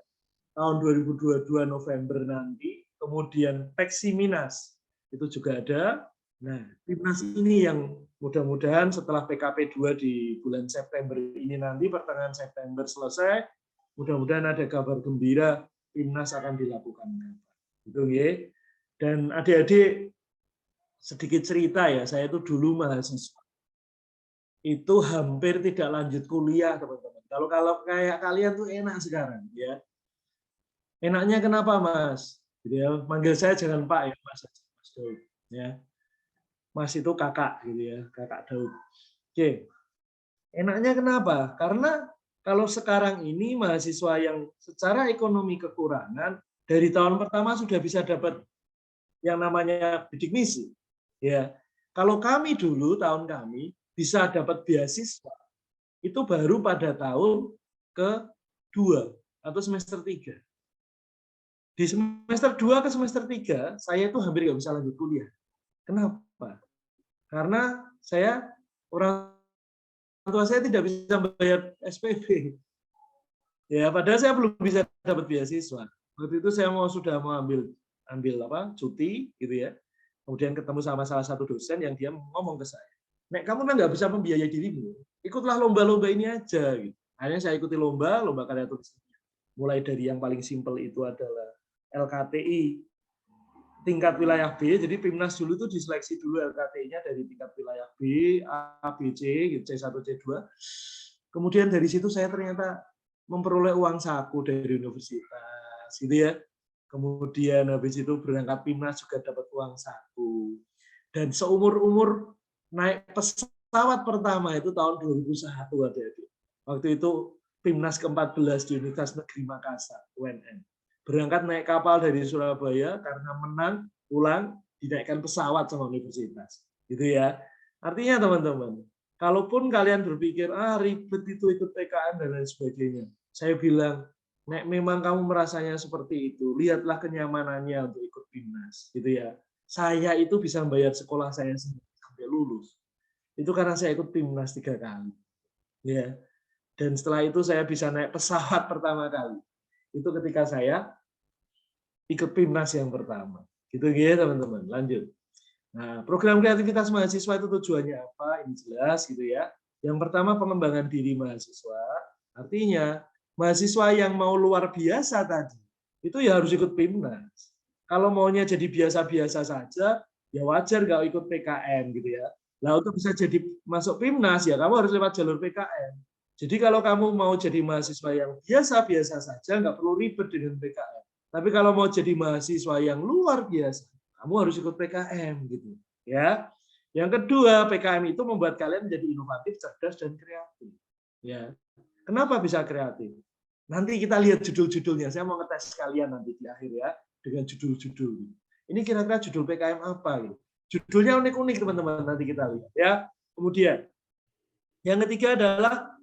tahun 2022 November nanti. Kemudian PEKSIMINAS itu juga ada. Nah, PIMNAS ini yang mudah-mudahan setelah PKP 2 di bulan September ini nanti, pertengahan September selesai, mudah-mudahan ada kabar gembira PIMNAS akan dilakukan. Gitu ya. Dan adik-adik, sedikit cerita ya, saya itu dulu mahasiswa. Itu hampir tidak lanjut kuliah, teman-teman. Kalau kayak kalian tuh enak sekarang, ya. Enaknya kenapa, Mas? Gitu ya, manggil saya jangan Pak ya, Mas Daud, ya. Mas itu kakak gitu ya, kakak Daud. Oke. Enaknya kenapa? Karena kalau sekarang ini mahasiswa yang secara ekonomi kekurangan dari tahun pertama sudah bisa dapat yang namanya bidik misi. Ya, kalau kami dulu tahun kami bisa dapat beasiswa itu baru pada tahun ke-2 atau semester 3. Di semester 2 ke semester 3 saya itu hampir nggak bisa lanjut kuliah. Kenapa? Karena orang tua saya tidak bisa bayar SPP. Ya, padahal saya belum bisa dapat beasiswa. Waktu itu saya sudah mau ambil cuti gitu ya. Kemudian ketemu sama salah satu dosen yang dia ngomong ke saya, "Nek, kamu kan nggak bisa membiayai dirimu, ikutlah lomba-lomba ini aja." Gitu. Akhirnya saya ikuti lomba karya tulis. Mulai dari yang paling simpel itu adalah LKTI tingkat wilayah B, jadi PIMNAS dulu itu diseleksi dulu LKTI-nya dari tingkat wilayah B, A, B, C, C1, C2. Kemudian dari situ saya ternyata memperoleh uang saku dari universitas, gitu ya. Kemudian habis itu berangkat PIMNAS juga dapat uang saku. Dan seumur-umur naik pesawat pertama itu tahun 2001 adik-adik. Waktu itu PIMNAS ke-14 di Universitas Negeri Makassar, UNN. Berangkat naik kapal dari Surabaya karena menang, pulang, dinaikkan pesawat sama universitas. Gitu ya. Artinya teman-teman, kalaupun kalian berpikir, ribet itu ikut PKM dan lain sebagainya. Saya bilang, nek memang kamu merasanya seperti itu, lihatlah kenyamanannya untuk ikut PIMNAS. Gitu ya. Saya itu bisa membayar sekolah saya sendiri sampai lulus. Itu karena saya ikut PIMNAS 3 kali. Ya. Dan setelah itu saya bisa naik pesawat pertama kali. Itu ketika saya ikut PIMNAS yang pertama. Gitu ya teman-teman. Lanjut. Nah, program kreativitas mahasiswa itu tujuannya apa? Ini jelas gitu ya. Yang pertama pengembangan diri mahasiswa. Artinya mahasiswa yang mau luar biasa tadi itu ya harus ikut PIMNAS. Kalau maunya jadi biasa-biasa saja, ya wajar nggak ikut PKM gitu ya. Nah, untuk bisa jadi masuk PIMNAS ya kamu harus lewat jalur PKM. Jadi kalau kamu mau jadi mahasiswa yang biasa-biasa saja, nggak perlu ribet dengan PKM. Tapi kalau mau jadi mahasiswa yang luar biasa, kamu harus ikut PKM gitu. Ya. Yang kedua, PKM itu membuat kalian menjadi inovatif, cerdas, dan kreatif. Ya. Kenapa bisa kreatif? Nanti kita lihat judul-judulnya. Saya mau ngetes kalian nanti di akhir ya dengan judul-judul. Ini kira-kira judul PKM apa? Gitu. Judulnya unik-unik teman-teman. Nanti kita lihat. Ya. Kemudian yang ketiga adalah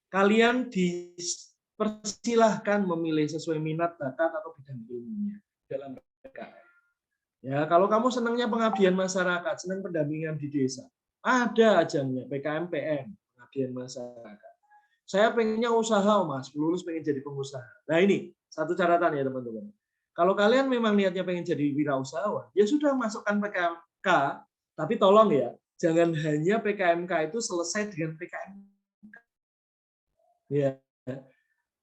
kalian dipersilahkan memilih sesuai minat, bakat, atau bidang ilmunya dalam PKM. Ya, kalau kamu senangnya pengabdian masyarakat, senang pendampingan di desa, ada ajangnya PKM PM, pengabdian masyarakat. Saya pengennya usaha, Mas, lulus pengen jadi pengusaha. Nah ini satu catatan ya teman-teman. Kalau kalian memang niatnya pengen jadi wirausahawan, ya sudah masukkan PKMK, tapi tolong ya, jangan hanya PKMK itu selesai dengan PKM. Ya,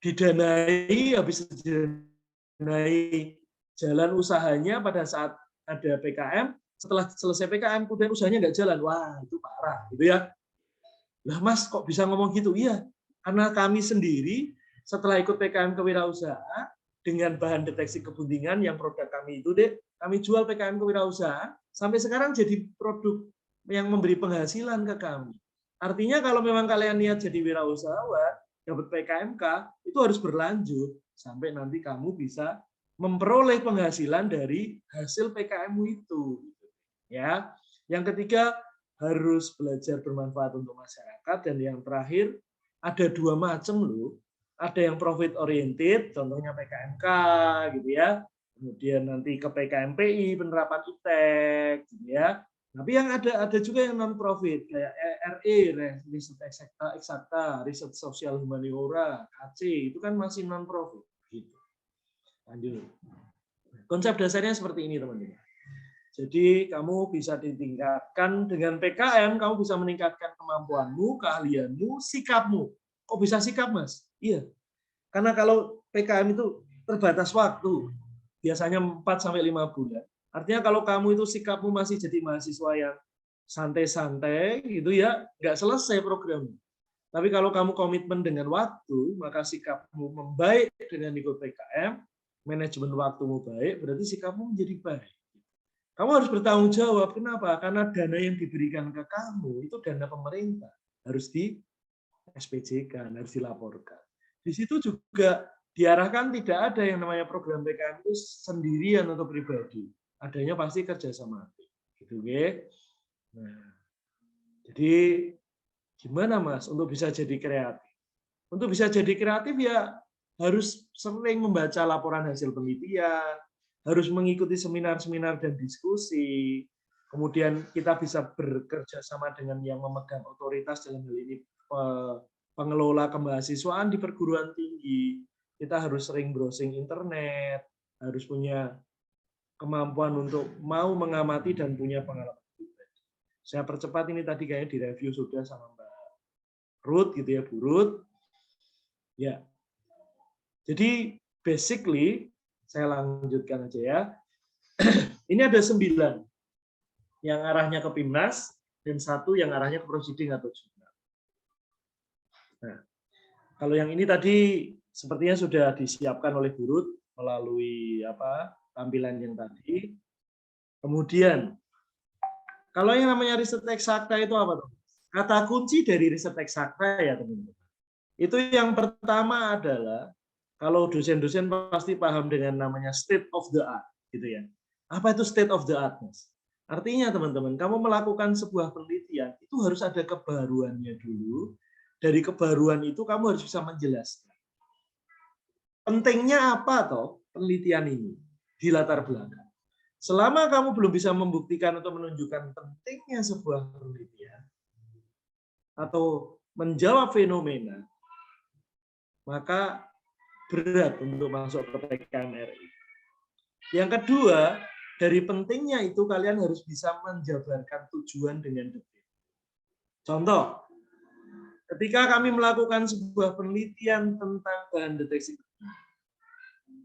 didanai, habis didanai jalan usahanya pada saat ada PKM, setelah selesai PKM kemudian usahanya nggak jalan, wah itu parah gitu ya. Lah Mas kok bisa ngomong gitu? Iya, karena kami sendiri setelah ikut PKM kewirausahaan dengan bahan deteksi kepentingan yang produk kami itu kami jual PKM kewirausahaan sampai sekarang jadi produk yang memberi penghasilan ke kami. Artinya kalau memang kalian niat jadi wirausahawan, dapat PKMK itu harus berlanjut sampai nanti kamu bisa memperoleh penghasilan dari hasil PKM itu. Ya, yang ketiga harus belajar bermanfaat untuk masyarakat dan yang terakhir ada 2 macam loh. Ada yang profit oriented, contohnya PKMK gitu ya. Kemudian nanti ke PKMPI penerapan ITEK gitu ya. Tapi yang ada juga yang non profit kayak RE, riset eksakta, riset sosial humaniora, KC itu kan masih non profit gitu. Lanjut. Konsep dasarnya seperti ini teman-teman. Jadi kamu bisa ditingkatkan dengan PKM, kamu bisa meningkatkan kemampuanmu, keahlianmu, sikapmu. Kok bisa sikap, Mas? Iya. Karena kalau PKM itu terbatas waktu, biasanya 4-5 bulan. Artinya kalau kamu itu sikapmu masih jadi mahasiswa yang santai-santai gitu ya, nggak selesai programnya. Tapi kalau kamu komitmen dengan waktu, maka sikapmu membaik dengan ikut PKM, manajemen waktumu baik, berarti sikapmu menjadi baik. Kamu harus bertanggung jawab. Kenapa? Karena dana yang diberikan ke kamu itu dana pemerintah. Harus di SPJ-kan, harus dilaporkan. Di situ juga diarahkan tidak ada yang namanya program PKM itu sendirian atau pribadi. adanya pasti kerjasama. Gitu, oke? Nah, jadi gimana Mas untuk bisa jadi kreatif? Untuk bisa jadi kreatif ya harus sering membaca laporan hasil penelitian, harus mengikuti seminar-seminar dan diskusi. Kemudian kita bisa bekerja sama dengan yang memegang otoritas dalam hal ini pengelola kemahasiswaan di perguruan tinggi. Kita harus sering browsing internet, harus punya kemampuan untuk mau mengamati dan punya pengalaman. Saya percepat ini tadi kayaknya direview sudah sama Mbak Ruth gitu ya, Bu Ruth. Ya. Jadi basically saya lanjutkan aja ya. Ini ada 9 yang arahnya ke PIMNAS dan 1 yang arahnya ke prosiding atau jurnal. Nah, kalau yang ini tadi sepertinya sudah disiapkan oleh Bu Ruth melalui tampilan yang tadi. Kemudian kalau yang namanya riset eksakta itu apa, teman? Kata kunci dari riset eksakta ya, teman-teman. Itu yang pertama adalah kalau dosen-dosen pasti paham dengan namanya state of the art, gitu ya. Apa itu state of the art, Mas? Artinya, teman-teman, kamu melakukan sebuah penelitian itu harus ada kebaruannya dulu. Dari kebaruan itu kamu harus bisa menjelaskan. Pentingnya apa toh penelitian ini di latar belakang? Selama kamu belum bisa membuktikan atau menunjukkan pentingnya sebuah penelitian atau menjawab fenomena, maka berat untuk masuk ke PKMRI. Yang kedua, dari pentingnya itu kalian harus bisa menjabarkan tujuan dengan detail. Contoh, ketika kami melakukan sebuah penelitian tentang bahan deteksi,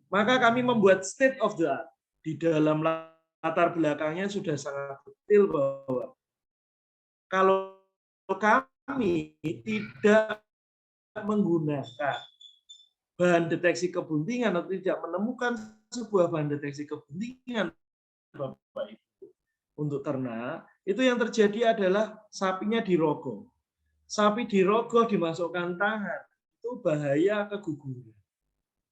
maka kami membuat state of the art. Di dalam latar belakangnya sudah sangat detail bahwa kalau kami tidak menggunakan bahan deteksi kebuntingan atau tidak menemukan sebuah bahan deteksi kebuntingan Bapak Ibu untuk ternak, itu yang terjadi adalah sapinya dirogoh. Sapi dirogoh, dimasukkan tangan, itu bahaya keguguran.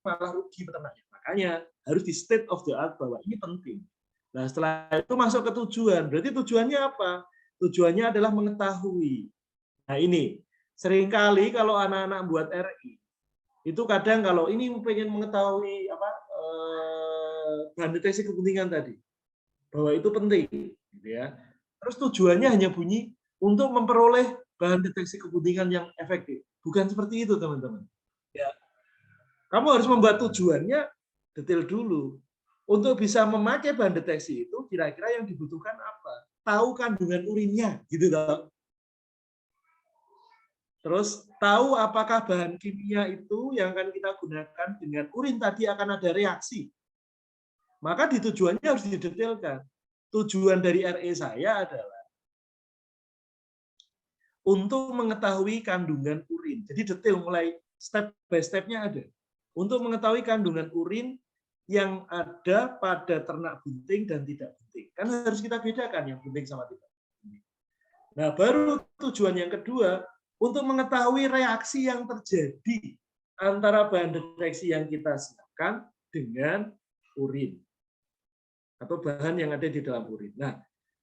Malah rugi peternaknya. Makanya harus di state of the art bahwa ini penting. Nah, setelah itu masuk ke tujuan. Berarti tujuannya apa? Tujuannya adalah mengetahui. Nah, ini seringkali kalau anak-anak buat RI, itu kadang kalau ini pengen mengetahui bahan deteksi kepentingan tadi, bahwa itu penting, gitu ya. Terus tujuannya hanya bunyi untuk memperoleh bahan deteksi kepentingan yang efektif. Bukan seperti itu, teman-teman. Ya. Kamu harus membuat tujuannya detail dulu. Untuk bisa memakai bahan deteksi itu, kira-kira yang dibutuhkan apa? Tahu kandungan urinnya, gitu toh. Terus tahu apakah bahan kimia itu yang akan kita gunakan dengan urin tadi akan ada reaksi. Maka di tujuannya harus didetailkan. Tujuan dari RE saya adalah untuk mengetahui kandungan urin. Jadi detail mulai step by step-nya ada. Untuk mengetahui kandungan urin yang ada pada ternak bunting dan tidak bunting. Kan harus kita bedakan yang bunting sama tidak bunting. Nah, baru tujuan yang kedua, untuk mengetahui reaksi yang terjadi antara bahan deteksi yang kita siapkan dengan urin atau bahan yang ada di dalam urin. Nah,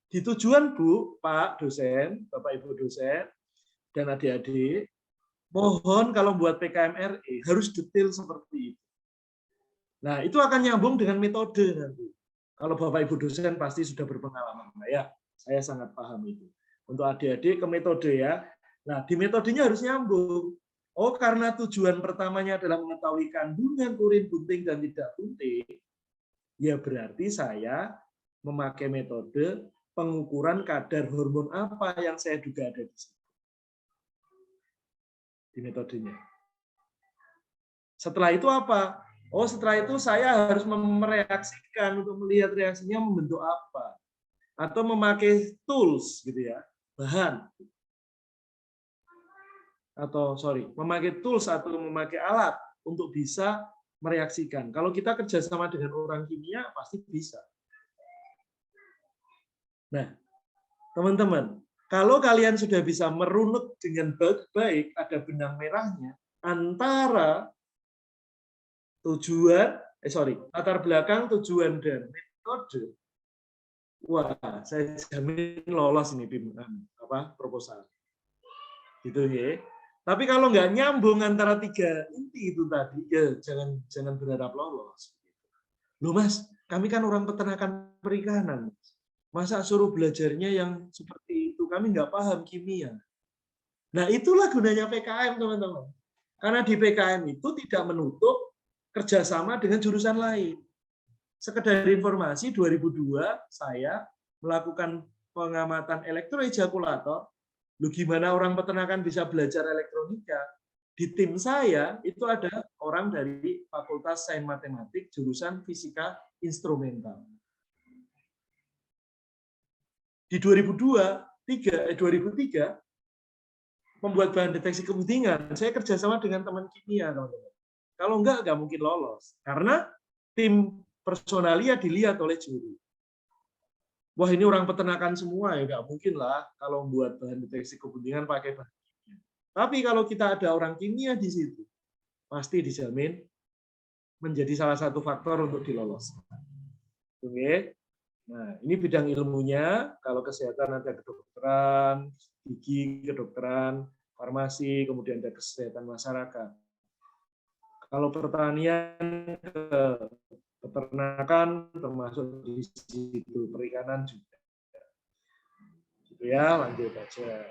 di tujuan Bu, Pak dosen, Bapak Ibu dosen, dan adik-adik, mohon kalau buat PKMRI harus detail seperti itu. Nah, itu akan nyambung dengan metode nanti. Kalau Bapak Ibu dosen pasti sudah berpengalaman. Nah, ya, saya sangat paham itu. Untuk adik-adik ke metode ya. Nah, di metodenya harus nyambung. Oh, karena tujuan pertamanya adalah mengetahui kandungan urin bunting dan tidak bunting, ya berarti saya memakai metode pengukuran kadar hormon apa yang saya duga ada di situ. Di metodenya. Setelah itu apa? Oh, setelah itu saya harus mereaksikan untuk melihat reaksinya membentuk apa. Atau memakai tools gitu ya, bahan. Memakai tools atau memakai alat untuk bisa mereaksikan. Kalau kita kerjasama dengan orang kimia, pasti bisa. Nah, teman-teman, kalau kalian sudah bisa merunut dengan baik, ada benang merahnya, antara latar belakang, tujuan, dan metode, wah saya jamin lolos ini proposal. Gitu ya. Tapi kalau nggak nyambung antara 3 inti itu tadi, ya jangan berharap lolos. Loh Mas, kami kan orang peternakan perikanan. Masa suruh belajarnya yang seperti itu? Kami nggak paham kimia. Nah itulah gunanya PKM teman-teman. Karena di PKM itu tidak menutup kerjasama dengan jurusan lain. Sekedar informasi, 2002 saya melakukan pengamatan elektroejakulator. Lu gimana orang peternakan bisa belajar elektronika? Di tim saya itu ada orang dari Fakultas Sains Matematik jurusan Fisika Instrumental. Di 2003 membuat bahan deteksi kepentingan, saya kerjasama dengan teman kimia, teman-teman. Kalau nggak mungkin lolos. Karena tim personalia dilihat oleh juri. Wah ini orang peternakan semua, ya nggak mungkin lah kalau membuat bahan deteksi kepentingan pakai bahan kimia. Tapi kalau kita ada orang kimia di situ, pasti dijamin menjadi salah satu faktor untuk diloloskan. Oke. Nah, ini bidang ilmunya. Kalau kesehatan ada kedokteran, gigi, kedokteran, farmasi, kemudian ada kesehatan masyarakat. Kalau pertanian, peternakan termasuk di situ, perikanan juga. Gitu ya, lanjut aja.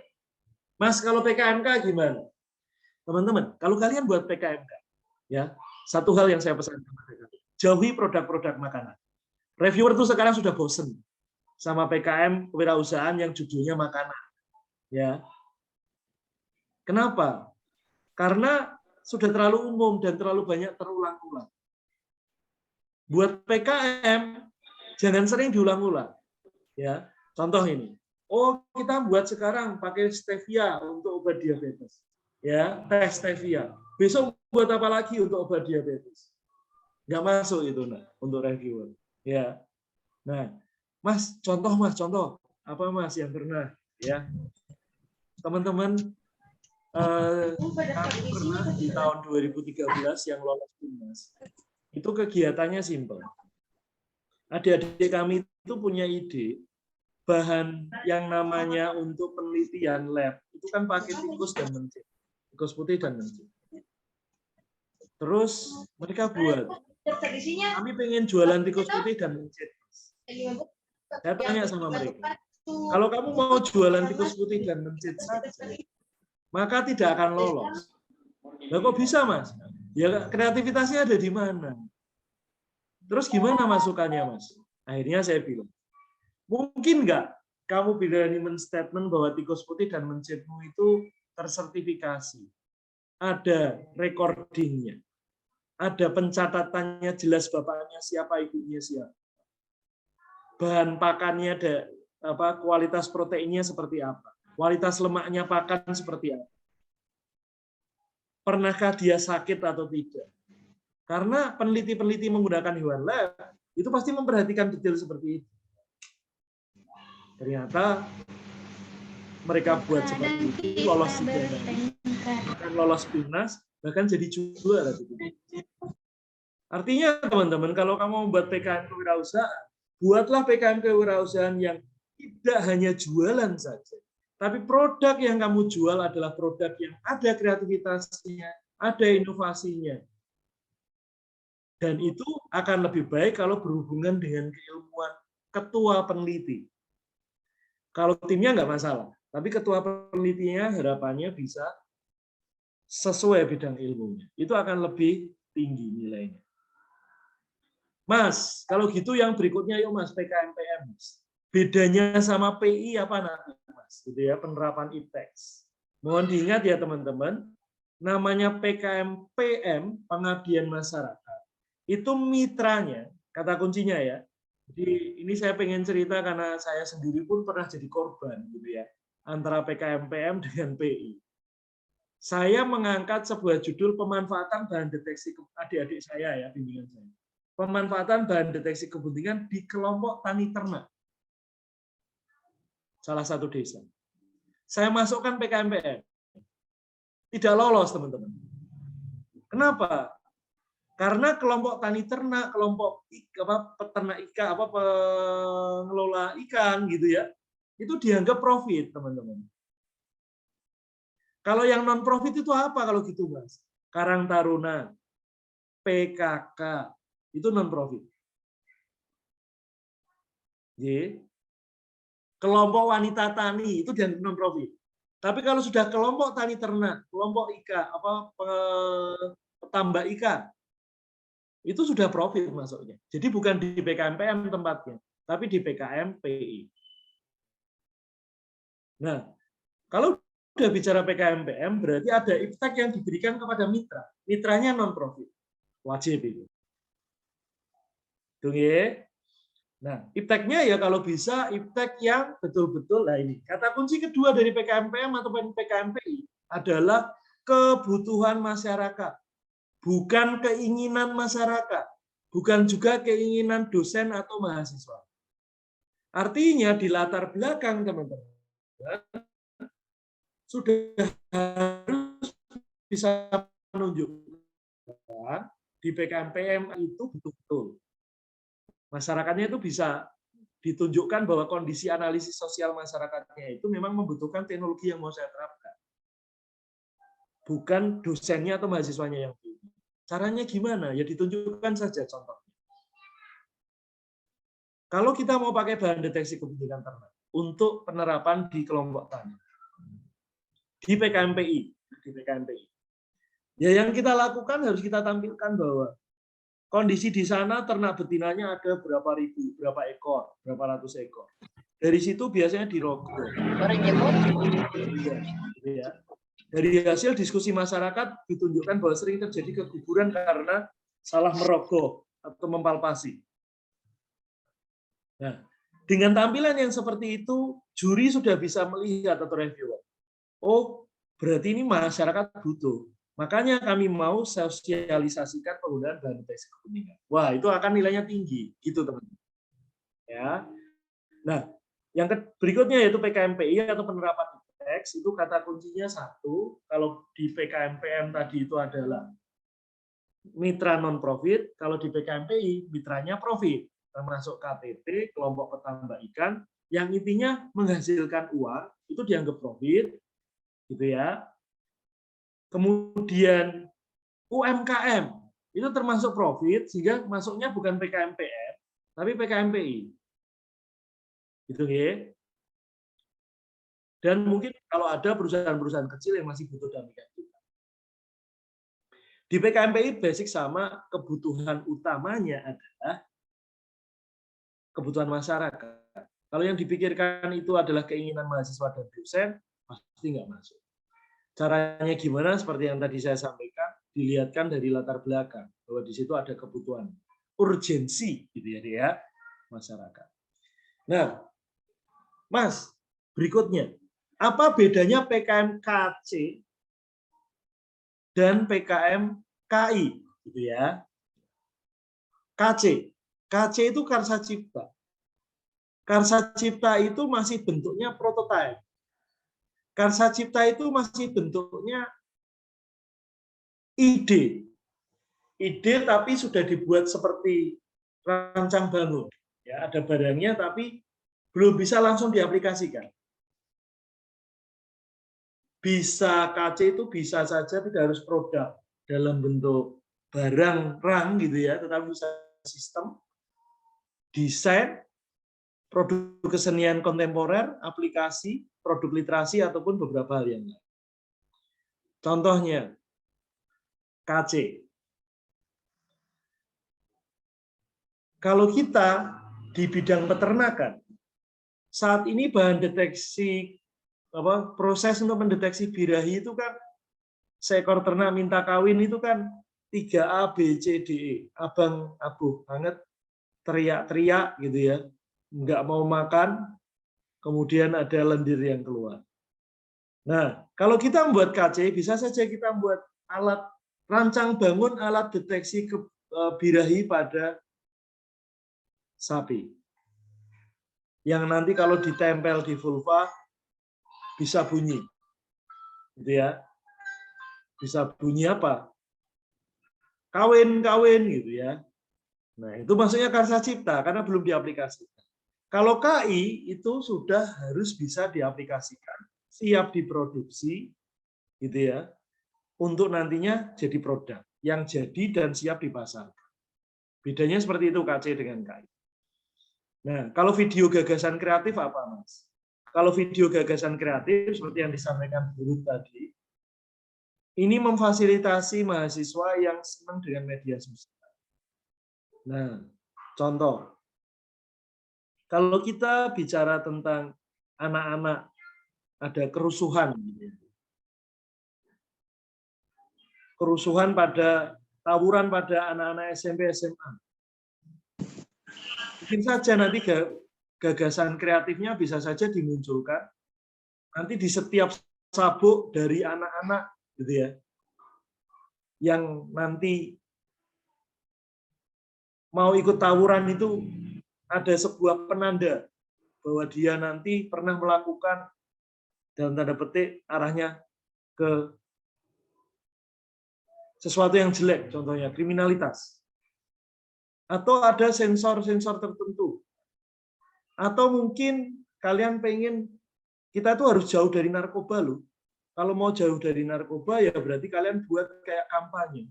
Mas, kalau PKMK gimana? Teman-teman, kalau kalian buat PKMK, ya, satu hal yang saya pesan kepada kalian, jauhi produk-produk makanan. Reviewer tuh sekarang sudah bosen sama PKM kewirausahaan yang judulnya makanan. Ya. Kenapa? Karena sudah terlalu umum dan terlalu banyak terulang-ulang. Buat PKM jangan sering diulang-ulang. Ya. Contoh ini. Oh, kita buat sekarang pakai stevia untuk obat diabetes. Ya, teh stevia. Besok buat apa lagi untuk obat diabetes? Nggak masuk itu nah, untuk reviewer. Ya. Nah, Mas, contoh. Apa Mas yang pernah ya? Teman-teman kami pernah di tahun 2013 yang lolos timnas. Itu kegiatannya simpel. Adik-adik kami itu punya ide bahan yang namanya untuk penelitian lab itu kan pakai tikus dan mencit, tikus putih dan mencit. Terus mereka buat, kami pengen jualan tikus putih dan mencit. Saya tanya sama mereka, kalau kamu mau jualan tikus putih dan mencit saja, maka tidak akan lolos. Lah kok bisa Mas? Ya kreativitasnya ada di mana? Terus gimana masukannya Mas? Akhirnya saya bilang, mungkin nggak kamu berani men-statement bahwa tikus putih dan mencitmu itu tersertifikasi, ada recordingnya, ada pencatatannya jelas bapaknya siapa, ibunya siapa, bahan pakannya ada apa, kualitas proteinnya seperti apa, kualitas lemaknya pakan seperti apa, pernahkah dia sakit atau tidak? Karena peneliti-peneliti menggunakan hewan lab itu pasti memperhatikan detail seperti itu. Ternyata mereka buat seperti itu, lolos bahkan lolos timnas, bahkan jadi juara. Artinya teman-teman, kalau kamu membuat PKM kewirausahaan, buatlah PKM kewirausahaan yang tidak hanya jualan saja, tapi produk yang kamu jual adalah produk yang ada kreativitasnya, ada inovasinya. Dan itu akan lebih baik kalau berhubungan dengan keilmuan ketua peneliti. Kalau timnya nggak masalah, tapi ketua penelitinya harapannya bisa sesuai bidang ilmunya. Itu akan lebih tinggi nilainya. Mas, kalau gitu yang berikutnya yuk Mas, PKM-PM. Bedanya sama PI apa nanti Mas? Gitu ya, penerapan IPTEX. Mohon diingat ya teman-teman, namanya PKM-PM, pengabdian masyarakat, itu mitranya, kata kuncinya ya. Jadi ini saya pengen cerita karena saya sendiri pun pernah jadi korban gitu ya, antara PKM-PM dengan PI. Saya mengangkat sebuah judul pemanfaatan bahan deteksi adik-adik saya ya, bimbingan saya. Pemanfaatan bahan deteksi kepentingan di kelompok tani ternak. Salah satu desa. Saya masukkan PKM-PM. Tidak lolos, teman-teman. Kenapa? Karena kelompok tani ternak, kelompok peternak ikan, pengelola ikan gitu ya, itu dianggap profit, teman-teman. Kalau yang non profit itu apa kalau gitu, Mas? Karang Taruna, PKK, itu non profit. Kelompok wanita tani itu dianggap non profit. Tapi kalau sudah kelompok tani ternak, kelompok ikan, petambak ikan, itu sudah profit masuknya. Jadi bukan di PKMPM tempatnya, tapi di PKMPI. Nah, kalau sudah bicara PKMPM, berarti ada iptek yang diberikan kepada mitra. Mitranya non-profit. Wajib itu. Nah, ipteknya ya kalau bisa iptek yang betul-betul, nah ini. Kata kunci kedua dari PKMPM atau PKMPI adalah kebutuhan masyarakat. Bukan keinginan masyarakat, bukan juga keinginan dosen atau mahasiswa. Artinya di latar belakang teman-teman sudah harus bisa menunjukkan di PKMPM itu betul-betul masyarakatnya itu bisa ditunjukkan bahwa kondisi analisis sosial masyarakatnya itu memang membutuhkan teknologi yang mau saya terapkan. Bukan dosennya atau mahasiswanya yang pilih. Caranya gimana? Ya ditunjukkan saja contohnya. Kalau kita mau pakai bahan deteksi kepentingan ternak untuk penerapan di kelompok tani, di PKMPI, ya yang kita lakukan harus kita tampilkan bahwa kondisi di sana ternak betinanya ada berapa ribu, berapa ekor, berapa ratus ekor. Dari situ biasanya dirogoh. Ya. Dari hasil diskusi masyarakat ditunjukkan bahwa sering terjadi keguguran karena salah merogoh atau mempalpasi. Nah, dengan tampilan yang seperti itu, juri sudah bisa melihat atau review. Oh, berarti ini masyarakat butuh. Makanya kami mau sosialisasikan penggunaan bahan deteksi kepentingan. Wah, itu akan nilainya tinggi, gitu teman-teman. Ya. Nah, yang berikutnya yaitu PKMPI atau penerapan teks, itu kata kuncinya satu. Kalau di PKMPM tadi itu adalah mitra non-profit, kalau di PKMPI mitranya profit, termasuk KTT, kelompok petambak ikan, yang intinya menghasilkan uang, itu dianggap profit, gitu ya. Kemudian UMKM, itu termasuk profit, sehingga masuknya bukan PKMPM, tapi PKMPI. Gitu ya. Dan mungkin kalau ada perusahaan-perusahaan kecil yang masih butuh dampingan kita. Di PKMPI basic sama, kebutuhan utamanya adalah kebutuhan masyarakat. Kalau yang dipikirkan itu adalah keinginan mahasiswa dan dosen, pasti nggak masuk. Caranya gimana? Seperti yang tadi saya sampaikan, dilihatkan dari latar belakang bahwa di situ ada kebutuhan urgensi, gitu ya, masyarakat. Nah, Mas, berikutnya, apa bedanya PKMKC dan PKMKI, gitu ya? KC itu Karsa Cipta. Karsa Cipta itu masih bentuknya prototipe. Karsa Cipta itu masih bentuknya ide tapi sudah dibuat seperti rancang bangun. Ya, ada barangnya tapi belum bisa langsung diaplikasikan. Bisa KC itu bisa saja tidak harus produk dalam bentuk barang rang gitu ya, tetapi bisa sistem, desain, produk kesenian kontemporer, aplikasi, produk literasi ataupun beberapa hal yang lain. Contohnya KC. Kalau kita di bidang peternakan, saat ini bahan deteksi proses untuk mendeteksi birahi itu kan seekor ternak minta kawin itu kan 3A, B, C, D, E. Abang abuh banget, teriak-teriak gitu ya. Nggak mau makan, kemudian ada lendir yang keluar. Nah, kalau kita membuat KC, bisa saja kita membuat alat rancang bangun alat deteksi birahi pada sapi. Yang nanti kalau ditempel di vulva bisa bunyi. Gitu ya. Bisa bunyi apa? kawin gitu ya. Nah, itu maksudnya karya cipta karena belum diaplikasikan. Kalau KI itu sudah harus bisa diaplikasikan, siap diproduksi gitu ya, untuk nantinya jadi produk yang jadi dan siap dipasarkan. Bedanya seperti itu KC dengan KI. Nah, kalau video gagasan kreatif apa, Mas? Kalau video gagasan kreatif seperti yang disampaikan Guru tadi, ini memfasilitasi mahasiswa yang senang dengan media sosial. Nah, contoh, kalau kita bicara tentang anak-anak ada kerusuhan, tawuran pada anak-anak SMP SMA. Mungkin saja nanti gagasan kreatifnya bisa saja dimunculkan nanti di setiap sabuk dari anak-anak gitu ya, yang nanti mau ikut tawuran itu ada sebuah penanda bahwa dia nanti pernah melakukan dalam tanda petik arahnya ke sesuatu yang jelek, contohnya kriminalitas. Atau ada sensor-sensor tertentu. Atau mungkin kalian pengen, kita tuh harus jauh dari narkoba loh. Kalau mau jauh dari narkoba, ya berarti kalian buat kayak kampanye.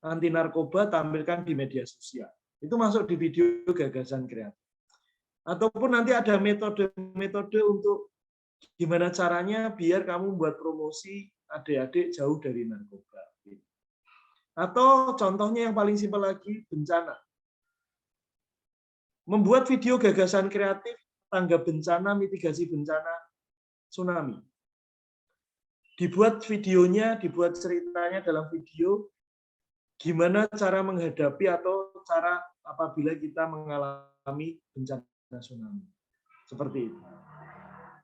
Anti narkoba tampilkan di media sosial. Itu masuk di video gagasan kreatif. Ataupun nanti ada metode-metode untuk gimana caranya biar kamu buat promosi adik-adik jauh dari narkoba. Atau contohnya yang paling simpel lagi, bencana. Membuat video gagasan kreatif tanggap bencana, mitigasi bencana tsunami. Dibuat videonya, dibuat ceritanya dalam video, gimana cara menghadapi atau cara apabila kita mengalami bencana tsunami. Seperti itu.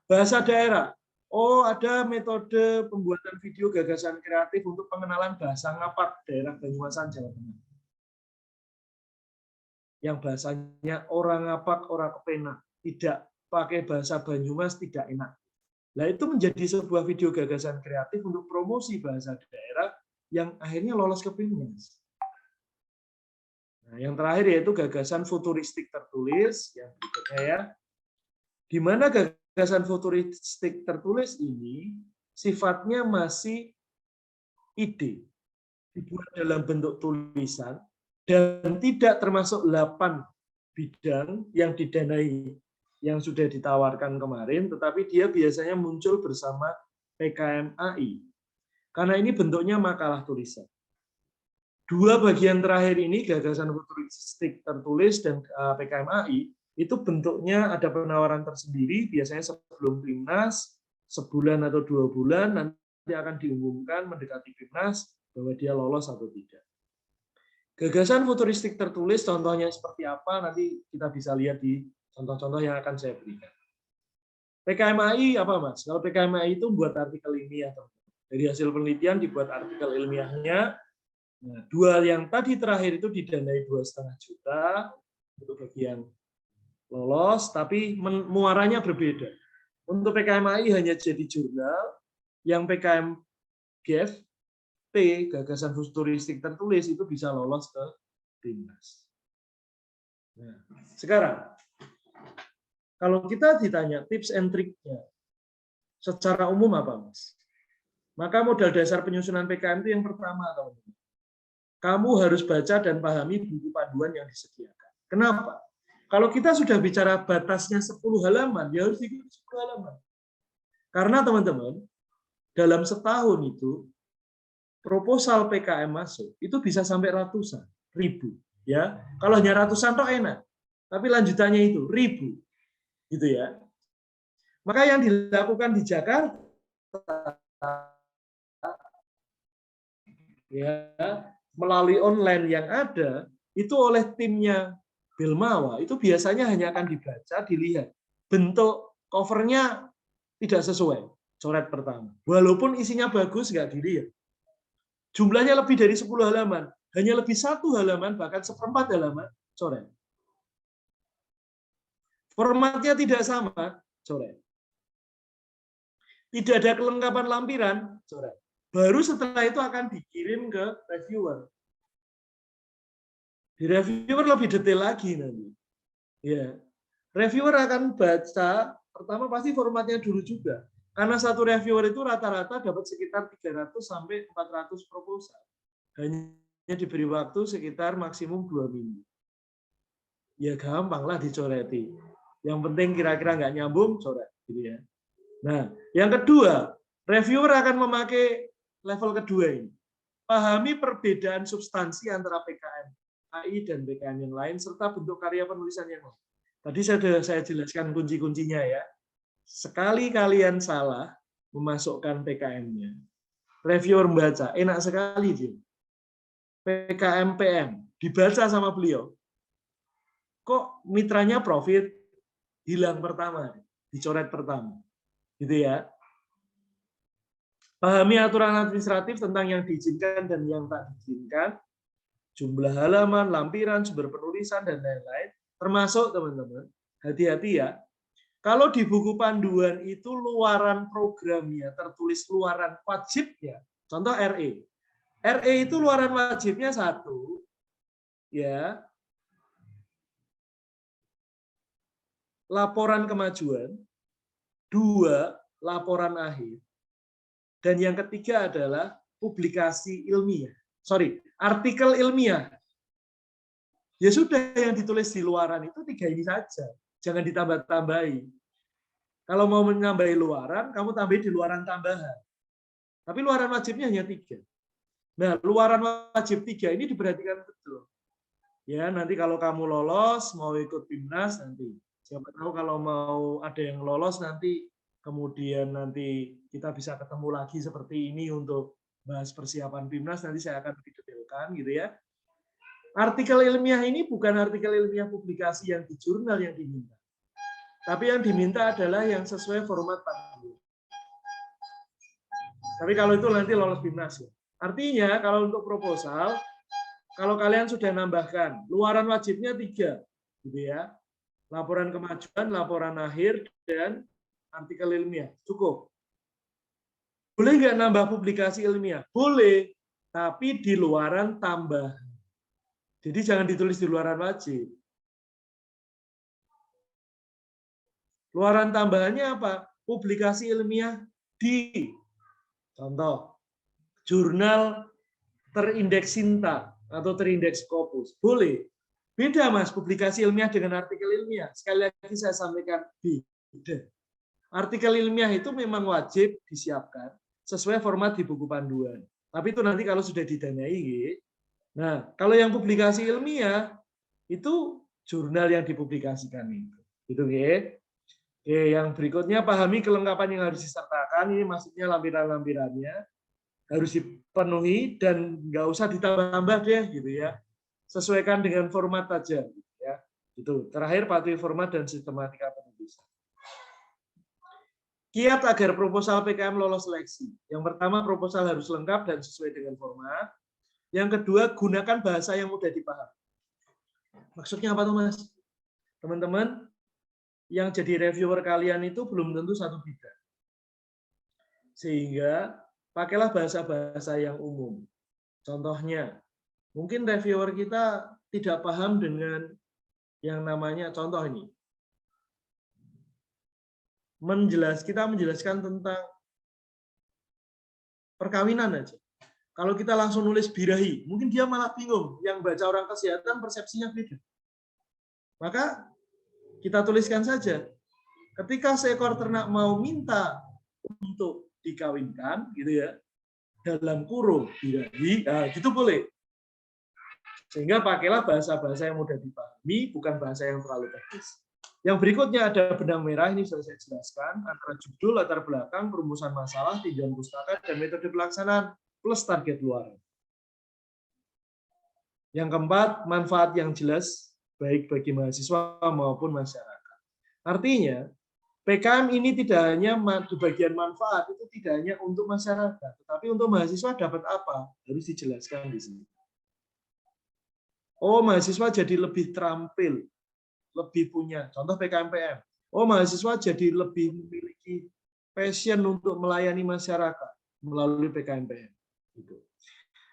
Bahasa daerah. Oh, ada metode pembuatan video gagasan kreatif untuk pengenalan bahasa ngapak daerah Banyumasan, Jawa Tengah. Yang bahasanya orang ngapak, orang kepenak. Tidak pakai bahasa Banyumas, tidak enak. Nah, itu menjadi sebuah video gagasan kreatif untuk promosi bahasa daerah yang akhirnya lolos ke PIMNAS. Nah, yang terakhir yaitu gagasan futuristik tertulis, yang berikutnya ya. Di mana gagasan futuristik tertulis ini sifatnya masih ide, dibuat dalam bentuk tulisan, dan tidak termasuk 8 bidang yang didanai yang sudah ditawarkan kemarin, tetapi dia biasanya muncul bersama PKMAI. Karena ini bentuknya makalah tulisan. 2 bagian terakhir ini, gagasan futuristik tertulis dan PKMAI, itu bentuknya ada penawaran tersendiri, biasanya sebelum PIMNAS, sebulan atau 2 bulan, nanti akan diumumkan mendekati PIMNAS bahwa dia lolos atau tidak. Gagasan futuristik tertulis, contohnya seperti apa, nanti kita bisa lihat di contoh-contoh yang akan saya berikan. PKMAI apa, Mas? Kalau PKMAI itu buat artikel ilmiah. Dari hasil penelitian dibuat artikel ilmiahnya. Nah, 2 yang tadi terakhir itu didanai 2,5 juta untuk bagian lolos, tapi muaranya berbeda. Untuk PKMAI hanya jadi jurnal, yang PKMGF gagasan futuristik tertulis itu bisa lolos ke PIMNAS. Nah, sekarang kalau kita ditanya tips and triknya secara umum apa, Mas? Maka modal dasar penyusunan PKM itu yang pertama, teman-teman. Kamu harus baca dan pahami buku panduan yang disediakan. Kenapa? Kalau kita sudah bicara batasnya 10 halaman, ya harus ikuti 10 halaman. Karena teman-teman, dalam setahun itu proposal PKM masuk itu bisa sampai ratusan, ribu, ya. Kalau hanya ratusan toh enak, tapi lanjutannya itu ribu, gitu ya. Maka yang dilakukan di Jakarta, ya, melalui online yang ada itu oleh timnya Belmawa itu biasanya hanya akan dibaca, dilihat bentuk covernya tidak sesuai coret pertama, walaupun isinya bagus nggak dilihat. Jumlahnya lebih dari 10 halaman, hanya lebih 1 halaman, bahkan 1/4 halaman, coret. Formatnya tidak sama, coret. Tidak ada kelengkapan lampiran, coret. Baru setelah itu akan dikirim ke reviewer. Di reviewer lebih detail lagi nanti. Ya. Reviewer akan baca, pertama pasti formatnya dulu juga. Karena satu reviewer itu rata-rata dapat sekitar 300 sampai 400 proposal. Hanya diberi waktu sekitar maksimum 2 minggu. Ya gampang lah dicoreti. Yang penting kira-kira nggak nyambung, coret. Gitu ya. Nah, yang kedua, reviewer akan memakai level kedua ini. Pahami perbedaan substansi antara PKM AI dan PKM yang lain, serta bentuk karya penulisan yang lain. Tadi saya jelaskan kunci-kuncinya ya. Sekali kalian salah memasukkan PKM-nya, reviewer membaca, enak sekali dia. PKM PM, dibaca sama beliau. Kok mitranya profit? Hilang pertama, dicoret pertama. Gitu ya. Pahami aturan administratif tentang yang diizinkan dan yang tak diizinkan, jumlah halaman, lampiran, sumber penulisan, dan lain-lain. Termasuk, teman-teman, hati-hati ya, kalau di buku panduan itu luaran programnya, tertulis luaran wajibnya, contoh RE. RE itu luaran wajibnya 1, ya, laporan kemajuan, 2, laporan akhir, dan yang ketiga adalah publikasi ilmiah. Artikel ilmiah. Ya sudah, yang ditulis di luaran itu 3 ini saja. Jangan ditambah-tambahi. Kalau mau menambahi luaran, kamu tambahi di luaran tambahan. Tapi luaran wajibnya hanya 3. Nah, luaran wajib 3 ini diperhatikan betul. Ya, nanti kalau kamu lolos, mau ikut PIMNAS nanti. Siapa tahu kalau mau ada yang lolos nanti, kemudian nanti kita bisa ketemu lagi seperti ini untuk bahas persiapan PIMNAS, nanti saya akan lebih detailkan gitu ya. Artikel ilmiah ini bukan artikel ilmiah publikasi yang di jurnal yang diminta. Tapi yang diminta adalah yang sesuai format panduan. Tapi kalau itu nanti lolos PIMNAS ya. Artinya kalau untuk proposal, kalau kalian sudah nambahkan, luaran wajibnya 3, gitu ya. Laporan kemajuan, laporan akhir, dan artikel ilmiah. Cukup. Boleh nggak nambah publikasi ilmiah? Boleh, tapi di luaran tambahan. Jadi jangan ditulis di luaran wajib. Luaran tambahannya apa? Publikasi ilmiah di, contoh, jurnal terindeks Sinta atau terindeks Scopus. Boleh. Beda, Mas, publikasi ilmiah dengan artikel ilmiah. Sekali lagi saya sampaikan, beda. Artikel ilmiah itu memang wajib disiapkan sesuai format di buku panduan. Tapi itu nanti kalau sudah didanai. Nah, kalau yang publikasi ilmiah, itu jurnal yang dipublikasikan itu. Gitu, ya. Oke, yang berikutnya pahami kelengkapan yang harus disertakan. Ini maksudnya lampiran-lampirannya harus dipenuhi dan nggak usah ditambah-tambah deh, gitu ya. Sesuaikan dengan format saja, gitu ya. Itu. Terakhir patuhi format dan sistematika penulisan. Kiat agar proposal PKM lolos seleksi. Yang pertama, proposal harus lengkap dan sesuai dengan format. Yang kedua, gunakan bahasa yang mudah dipahami. Maksudnya apa tuh, Mas? Teman-teman, yang jadi reviewer kalian itu belum tentu satu bidang. Sehingga pakailah bahasa-bahasa yang umum. Contohnya, mungkin reviewer kita tidak paham dengan yang namanya, contoh ini. Kita menjelaskan tentang perkawinan aja. Kalau kita langsung nulis birahi, mungkin dia malah bingung. Yang baca orang kesehatan persepsinya beda. Maka kita tuliskan saja. Ketika seekor ternak mau minta untuk dikawinkan, gitu ya, dalam kurung birahi, nah, gitu boleh. Sehingga pakailah bahasa-bahasa yang mudah dipahami, bukan bahasa yang terlalu teknis. Yang berikutnya ada benang merah, ini sudah saya jelaskan, antara judul, latar belakang, perumusan masalah, tinjauan pustaka, dan metode pelaksanaan, plus target luaran. Yang keempat, manfaat yang jelas, baik bagi mahasiswa maupun masyarakat. Artinya, PKM ini tidak hanya di bagian manfaat, itu tidak hanya untuk masyarakat, tetapi untuk mahasiswa dapat apa? Harus dijelaskan di sini. Oh, mahasiswa jadi lebih terampil, lebih punya. Contoh PKMPM. Oh, mahasiswa jadi lebih memiliki passion untuk melayani masyarakat melalui PKMPM.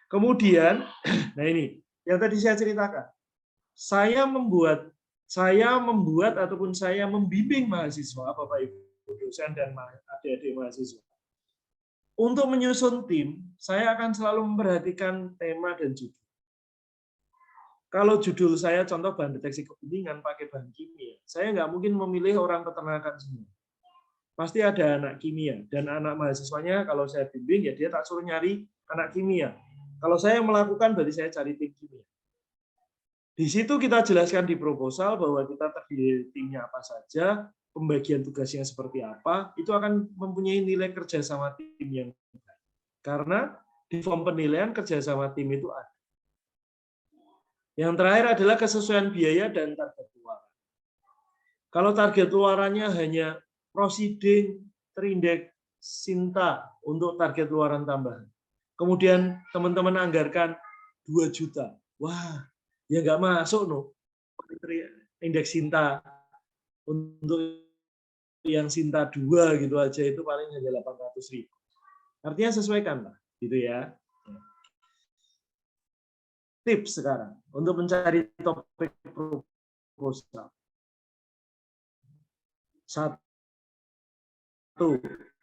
Kemudian, nah ini yang tadi saya ceritakan. saya membuat ataupun saya membimbing mahasiswa, Bapak Ibu dosen dan adik-adik mahasiswa. Untuk menyusun tim, saya akan selalu memperhatikan tema dan judul. Kalau judul saya contoh bahan deteksi kepentingan pakai bahan kimia, saya nggak mungkin memilih orang peternakan semua. Pasti ada anak kimia, dan anak mahasiswanya kalau saya bimbing, ya dia tak suruh nyari anak kimia. Kalau saya melakukan, berarti saya cari tim kimia. Di situ kita jelaskan di proposal bahwa kita terdiri timnya apa saja, pembagian tugasnya seperti apa, itu akan mempunyai nilai kerja sama tim yang baik. Karena di form penilaian kerja sama tim itu ada. Yang terakhir adalah kesesuaian biaya dan target luaran. Kalau target luarannya hanya prosiding, terindeks, Sinta untuk target luaran tambahan. Kemudian teman-teman anggarkan 2 juta. Wah, ya nggak masuk no. Indeks Sinta untuk yang Sinta 2 gitu aja itu paling hanya 800.000. Artinya sesuaikan lah, gitu ya. Tips sekarang untuk mencari topik proposal. 1.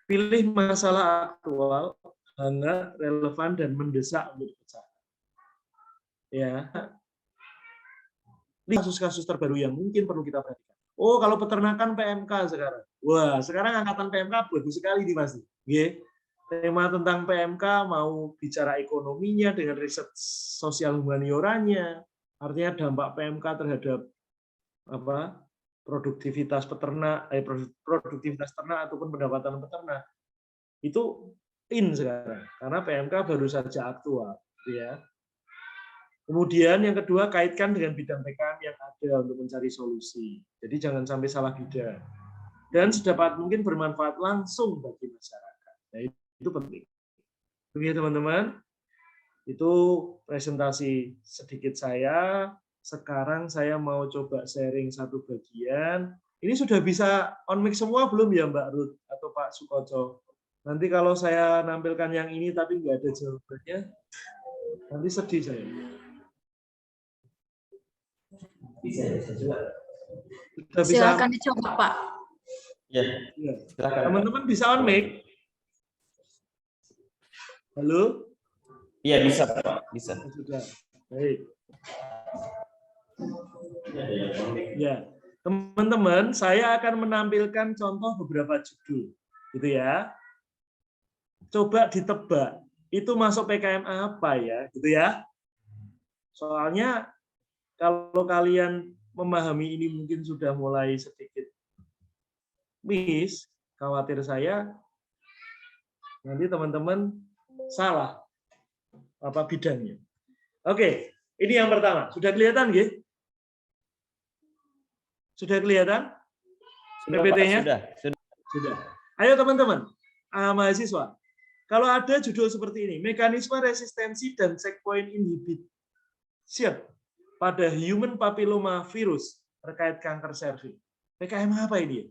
Pilih masalah aktual, hangat, relevan, dan mendesak untuk dipecahkan. Ya. Kasus-kasus terbaru yang mungkin perlu kita perhatikan. Oh, kalau peternakan PMK sekarang. Wah, sekarang angkatan PMK bagus sekali nih Mas. Tema tentang PMK mau bicara ekonominya dengan riset sosial humanioranya, artinya dampak PMK terhadap produktivitas peternak, produktivitas ternak ataupun pendapatan peternak itu in sekarang karena PMK baru saja aktual, ya. Kemudian yang kedua kaitkan dengan bidang PKM yang ada untuk mencari solusi. Jadi jangan sampai salah bidang dan sedapat mungkin bermanfaat langsung bagi masyarakat. Nah, itu penting. Oke teman-teman, itu presentasi sedikit saya. Sekarang saya mau coba sharing satu bagian. Ini sudah bisa on mic semua belum ya Mbak Ruth atau Pak Sukoco? Nanti kalau saya nampilkan yang ini tapi nggak ada jawabannya, nanti sedih saya. Sudah bisa. Silakan dicoba Pak. Ya, silakan. Teman-teman bisa on mic? Halo? Iya bisa Pak, bisa. Sudah. Baik. Ya, teman-teman, saya akan menampilkan contoh beberapa judul, gitu ya. Coba ditebak, itu masuk PKM apa ya, gitu ya. Soalnya kalau kalian memahami ini mungkin sudah mulai sedikit miss, khawatir saya nanti teman-teman salah apa bidangnya. Oke, ini yang pertama. Sudah kelihatan, nggih? Sudah kelihatan? PPT-nya? Sudah. Ayo teman-teman, mahasiswa. Kalau ada judul seperti ini, mekanisme resistensi dan checkpoint inhibition pada human papilloma virus terkait kanker serviks. PKM apa ini?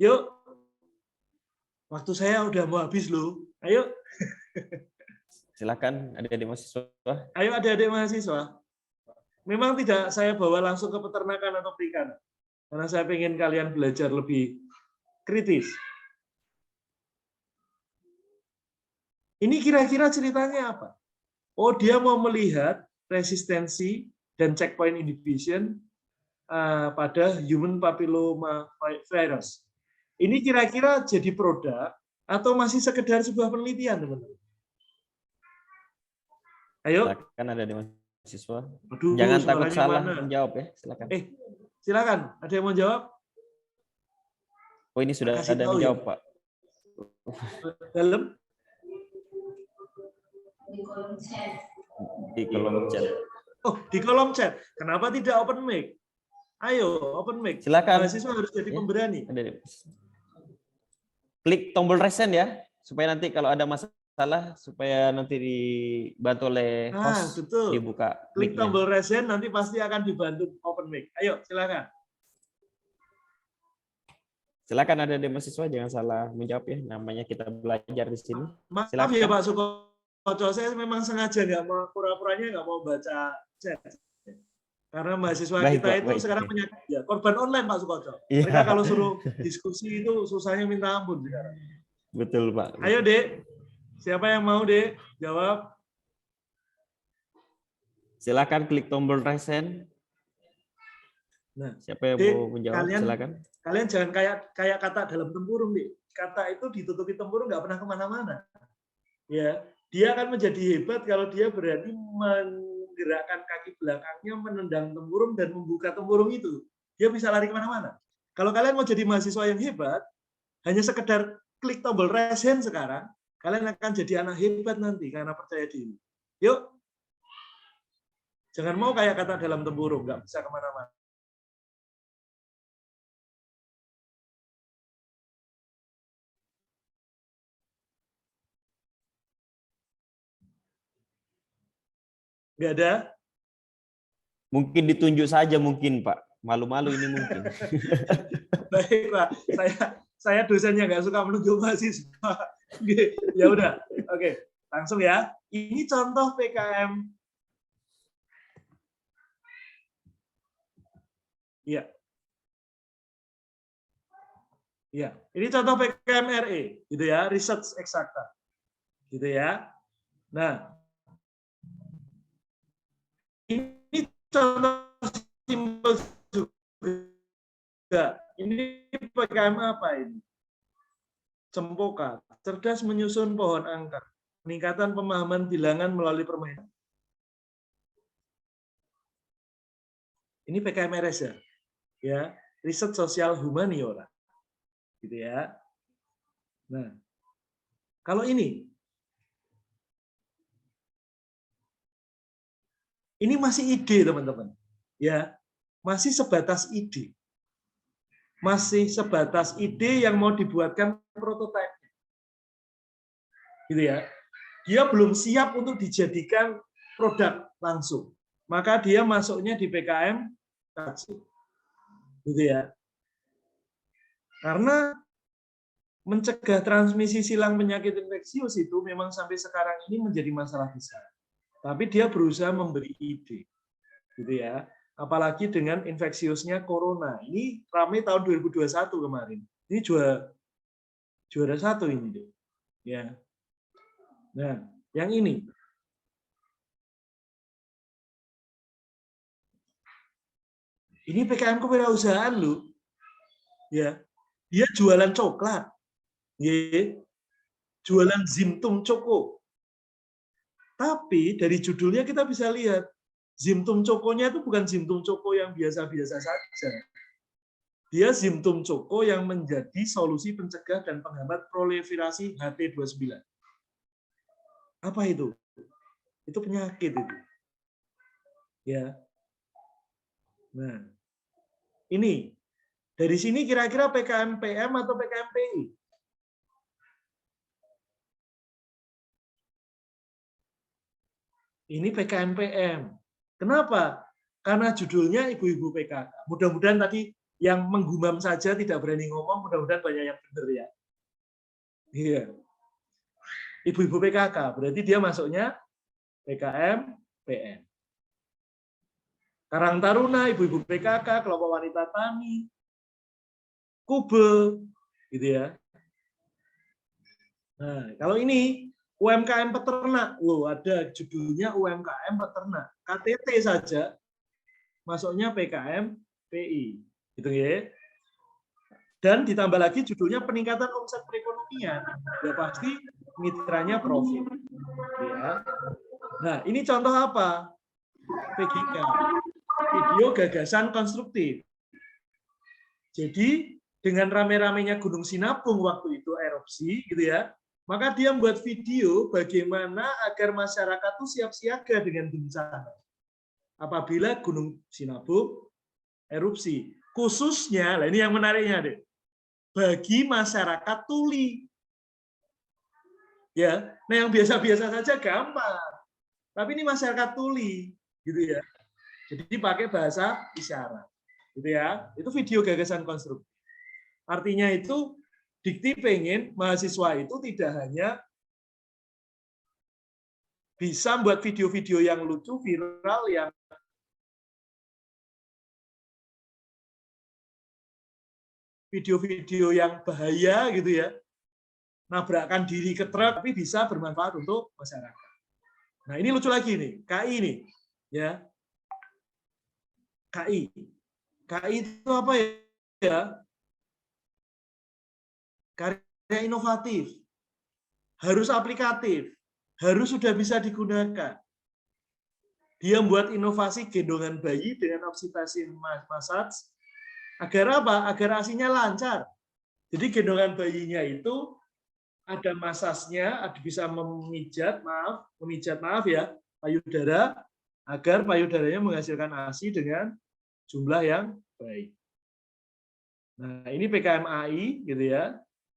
Yuk. Waktu saya udah mau habis loh. Ayo. Silakan adik-adik mahasiswa. Ayo adik-adik mahasiswa. Memang tidak saya bawa langsung ke peternakan atau perikanan. Karena saya ingin kalian belajar lebih kritis. Ini kira-kira ceritanya apa? Oh, dia mau melihat resistensi dan checkpoint inhibition pada human papilloma virus. Ini kira-kira jadi produk atau masih sekedar sebuah penelitian, teman-teman? Ayo. Silakan ada di mahasiswa. Aduh, jangan takut salah mana? menjawab ya, silakan. Silakan. Ada yang mau jawab? Oh, ini sudah Kasih ada yang tahu jawab, ya? Pak. Dalam? Di kolom chat. Oh, di kolom chat. Kenapa tidak open mic? Ayo, open mic. Silakan. Mahasiswa harus jadi pemberani. Klik tombol resen ya, supaya nanti kalau ada masalah, supaya nanti dibantu oleh host, betul. dibuka. Klik tombol resen, nanti pasti akan dibantu open mic. Ayo, silakan. Silakan ada mahasiswa, jangan salah menjawab ya. Namanya kita belajar di sini. Maaf Silakan. ya Pak Sukoco, saya memang sengaja nggak mau pura-puranya nggak mau baca chat. Karena mahasiswa Baik, kita Pak, itu baik. sekarang ya, korban online Pak Sukoco. Iya. Mereka kalau suruh diskusi itu susahnya minta ampun sekarang. Betul, Pak. Ayo Dek, siapa yang mau Dek jawab? Silakan klik tombol raise hand. Nah, Siapa yang Dek, mau menjawab? Silakan. Kalian jangan kayak kata dalam tempurung, Dek. Kata itu ditutupi tempurung nggak pernah kemana-mana. Ya, dia akan menjadi hebat kalau dia berani menggerakkan kaki belakangnya, menendang tempurung dan membuka tempurung itu. Dia bisa lari kemana-mana. Kalau kalian mau jadi mahasiswa yang hebat, hanya sekedar klik tombol raise hand sekarang, kalian akan jadi anak hebat nanti karena percaya diri. Yuk, jangan mau kayak kata dalam tempurung, nggak bisa kemana-mana. Nggak ada? Mungkin ditunjuk saja mungkin, Pak. Malu-malu ini mungkin. Baik, Pak. Saya dosennya nggak suka menunjuk mahasiswa. Oke, ya udah. Oke, langsung ya. Ini contoh PKM. Iya. Iya, ini contoh PKM RE, gitu ya, research eksakta. Gitu ya. Nah, ini contoh simpel juga. Ini PKM apa ini? Cempoka, cerdas menyusun pohon angka, peningkatan pemahaman bilangan melalui permainan. Ini PKM RS ya, riset sosial humaniora, gitu ya. Nah, kalau ini masih ide teman-teman, ya, masih sebatas ide. Masih sebatas ide yang mau dibuatkan prototipe. Gitu ya. Dia belum siap untuk dijadikan produk langsung. Maka dia masuknya di PKM KC. Gitu ya. Karena mencegah transmisi silang penyakit infeksius itu memang sampai sekarang ini menjadi masalah besar. Tapi dia berusaha memberi ide. Gitu ya. Apalagi dengan infeksiusnya corona. Ini ramai tahun 2021 kemarin. Ini juara satu ini, deh. Ya. Nah, yang ini. Ini PKM kewirausahaan loh. Ya. Dia jualan coklat. Ya. Jualan Zimtum Choco. Tapi dari judulnya kita bisa lihat Zimtum Choco-nya itu bukan Zimtum Choco yang biasa-biasa saja. Dia Zimtum Choco yang menjadi solusi pencegah dan penghambat proliferasi HT29. Apa itu? Itu penyakit itu. Ya. Nah, ini dari sini kira-kira PKM PM atau PKM PI? Ini PKM PM. Kenapa? Karena judulnya ibu-ibu PKK. Mudah-mudahan tadi yang menggumam saja tidak berani ngomong, mudah-mudahan banyak yang benar ya. Iya. Ibu-ibu PKK, berarti dia masuknya PKM PM. Karang Taruna, ibu-ibu PKK, kelompok wanita tani, Kube, gitu ya. Nah, kalau ini UMKM peternak, ada judulnya UMKM peternak. KTT saja masuknya PKM PI, gitu ya. Dan ditambah lagi judulnya peningkatan omset perekonomian, ya pasti mitranya profit. Ya. Nah, ini contoh apa? PGK, video gagasan konstruktif. Jadi dengan rame-ramenya Gunung Sinabung waktu itu erupsi, gitu ya. Maka dia membuat video bagaimana agar masyarakat itu siap siaga dengan bencana apabila Gunung Sinabung erupsi. Khususnya, nah ini yang menariknya, deh, bagi masyarakat tuli. Ya, nah yang biasa-biasa saja gampang. Tapi ini masyarakat tuli, gitu ya. Jadi pakai bahasa isyarat, gitu ya. Itu video gagasan konstruktif. Artinya itu Dikti pengen mahasiswa itu tidak hanya bisa buat video-video yang lucu, viral, yang video-video yang bahaya gitu ya, nabrakkan diri ke truk, tapi bisa bermanfaat untuk masyarakat. Nah ini lucu lagi nih, KI nih, ya. KI itu apa ya? Karya inovatif, harus aplikatif, harus sudah bisa digunakan. Dia membuat inovasi gendongan bayi dengan oksitasi massage, agar apa? Agar asinya lancar. Jadi gendongan bayinya itu ada masasnya, bisa memijat ya, payudara, agar payudaranya menghasilkan ASI dengan jumlah yang baik. Nah, ini PKMAI gitu ya.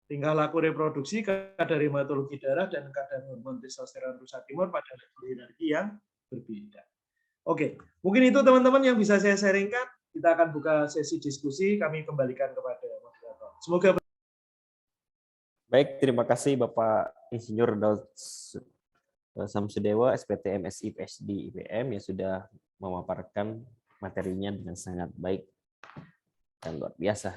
Tingkah laku reproduksi, kadar hematologi darah, dan kadar hormon testosteron rusa timur pada level hierarki yang berbeda. Oke, mungkin itu teman-teman yang bisa saya sharingkan. Kita akan buka sesi diskusi, kami kembalikan kepada moderator. Semoga. Baik, terima kasih Bapak Insinyur Daud Samsudewa, SPT MSI PhD IPM yang sudah memaparkan materinya dengan sangat baik dan luar biasa.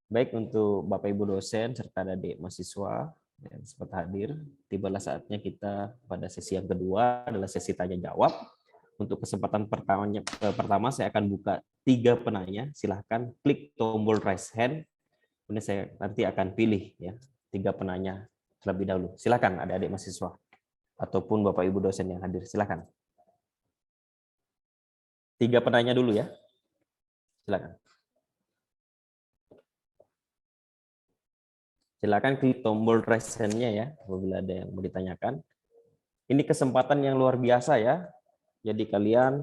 Baik untuk Bapak Ibu dosen serta adik mahasiswa yang sempat hadir, tibalah saatnya kita pada sesi yang kedua adalah sesi tanya jawab. Untuk kesempatan pertama saya akan buka 3 penanya. Silahkan klik tombol raise hand. Kemudian saya nanti akan pilih ya 3 penanya terlebih dahulu. Silahkan adik-adik mahasiswa ataupun Bapak Ibu dosen yang hadir. Silahkan. 3 penanya dulu ya. Silahkan. Silakan klik tombol raise hand-nya ya, apabila ada yang mau ditanyakan. Ini kesempatan yang luar biasa ya. Jadi kalian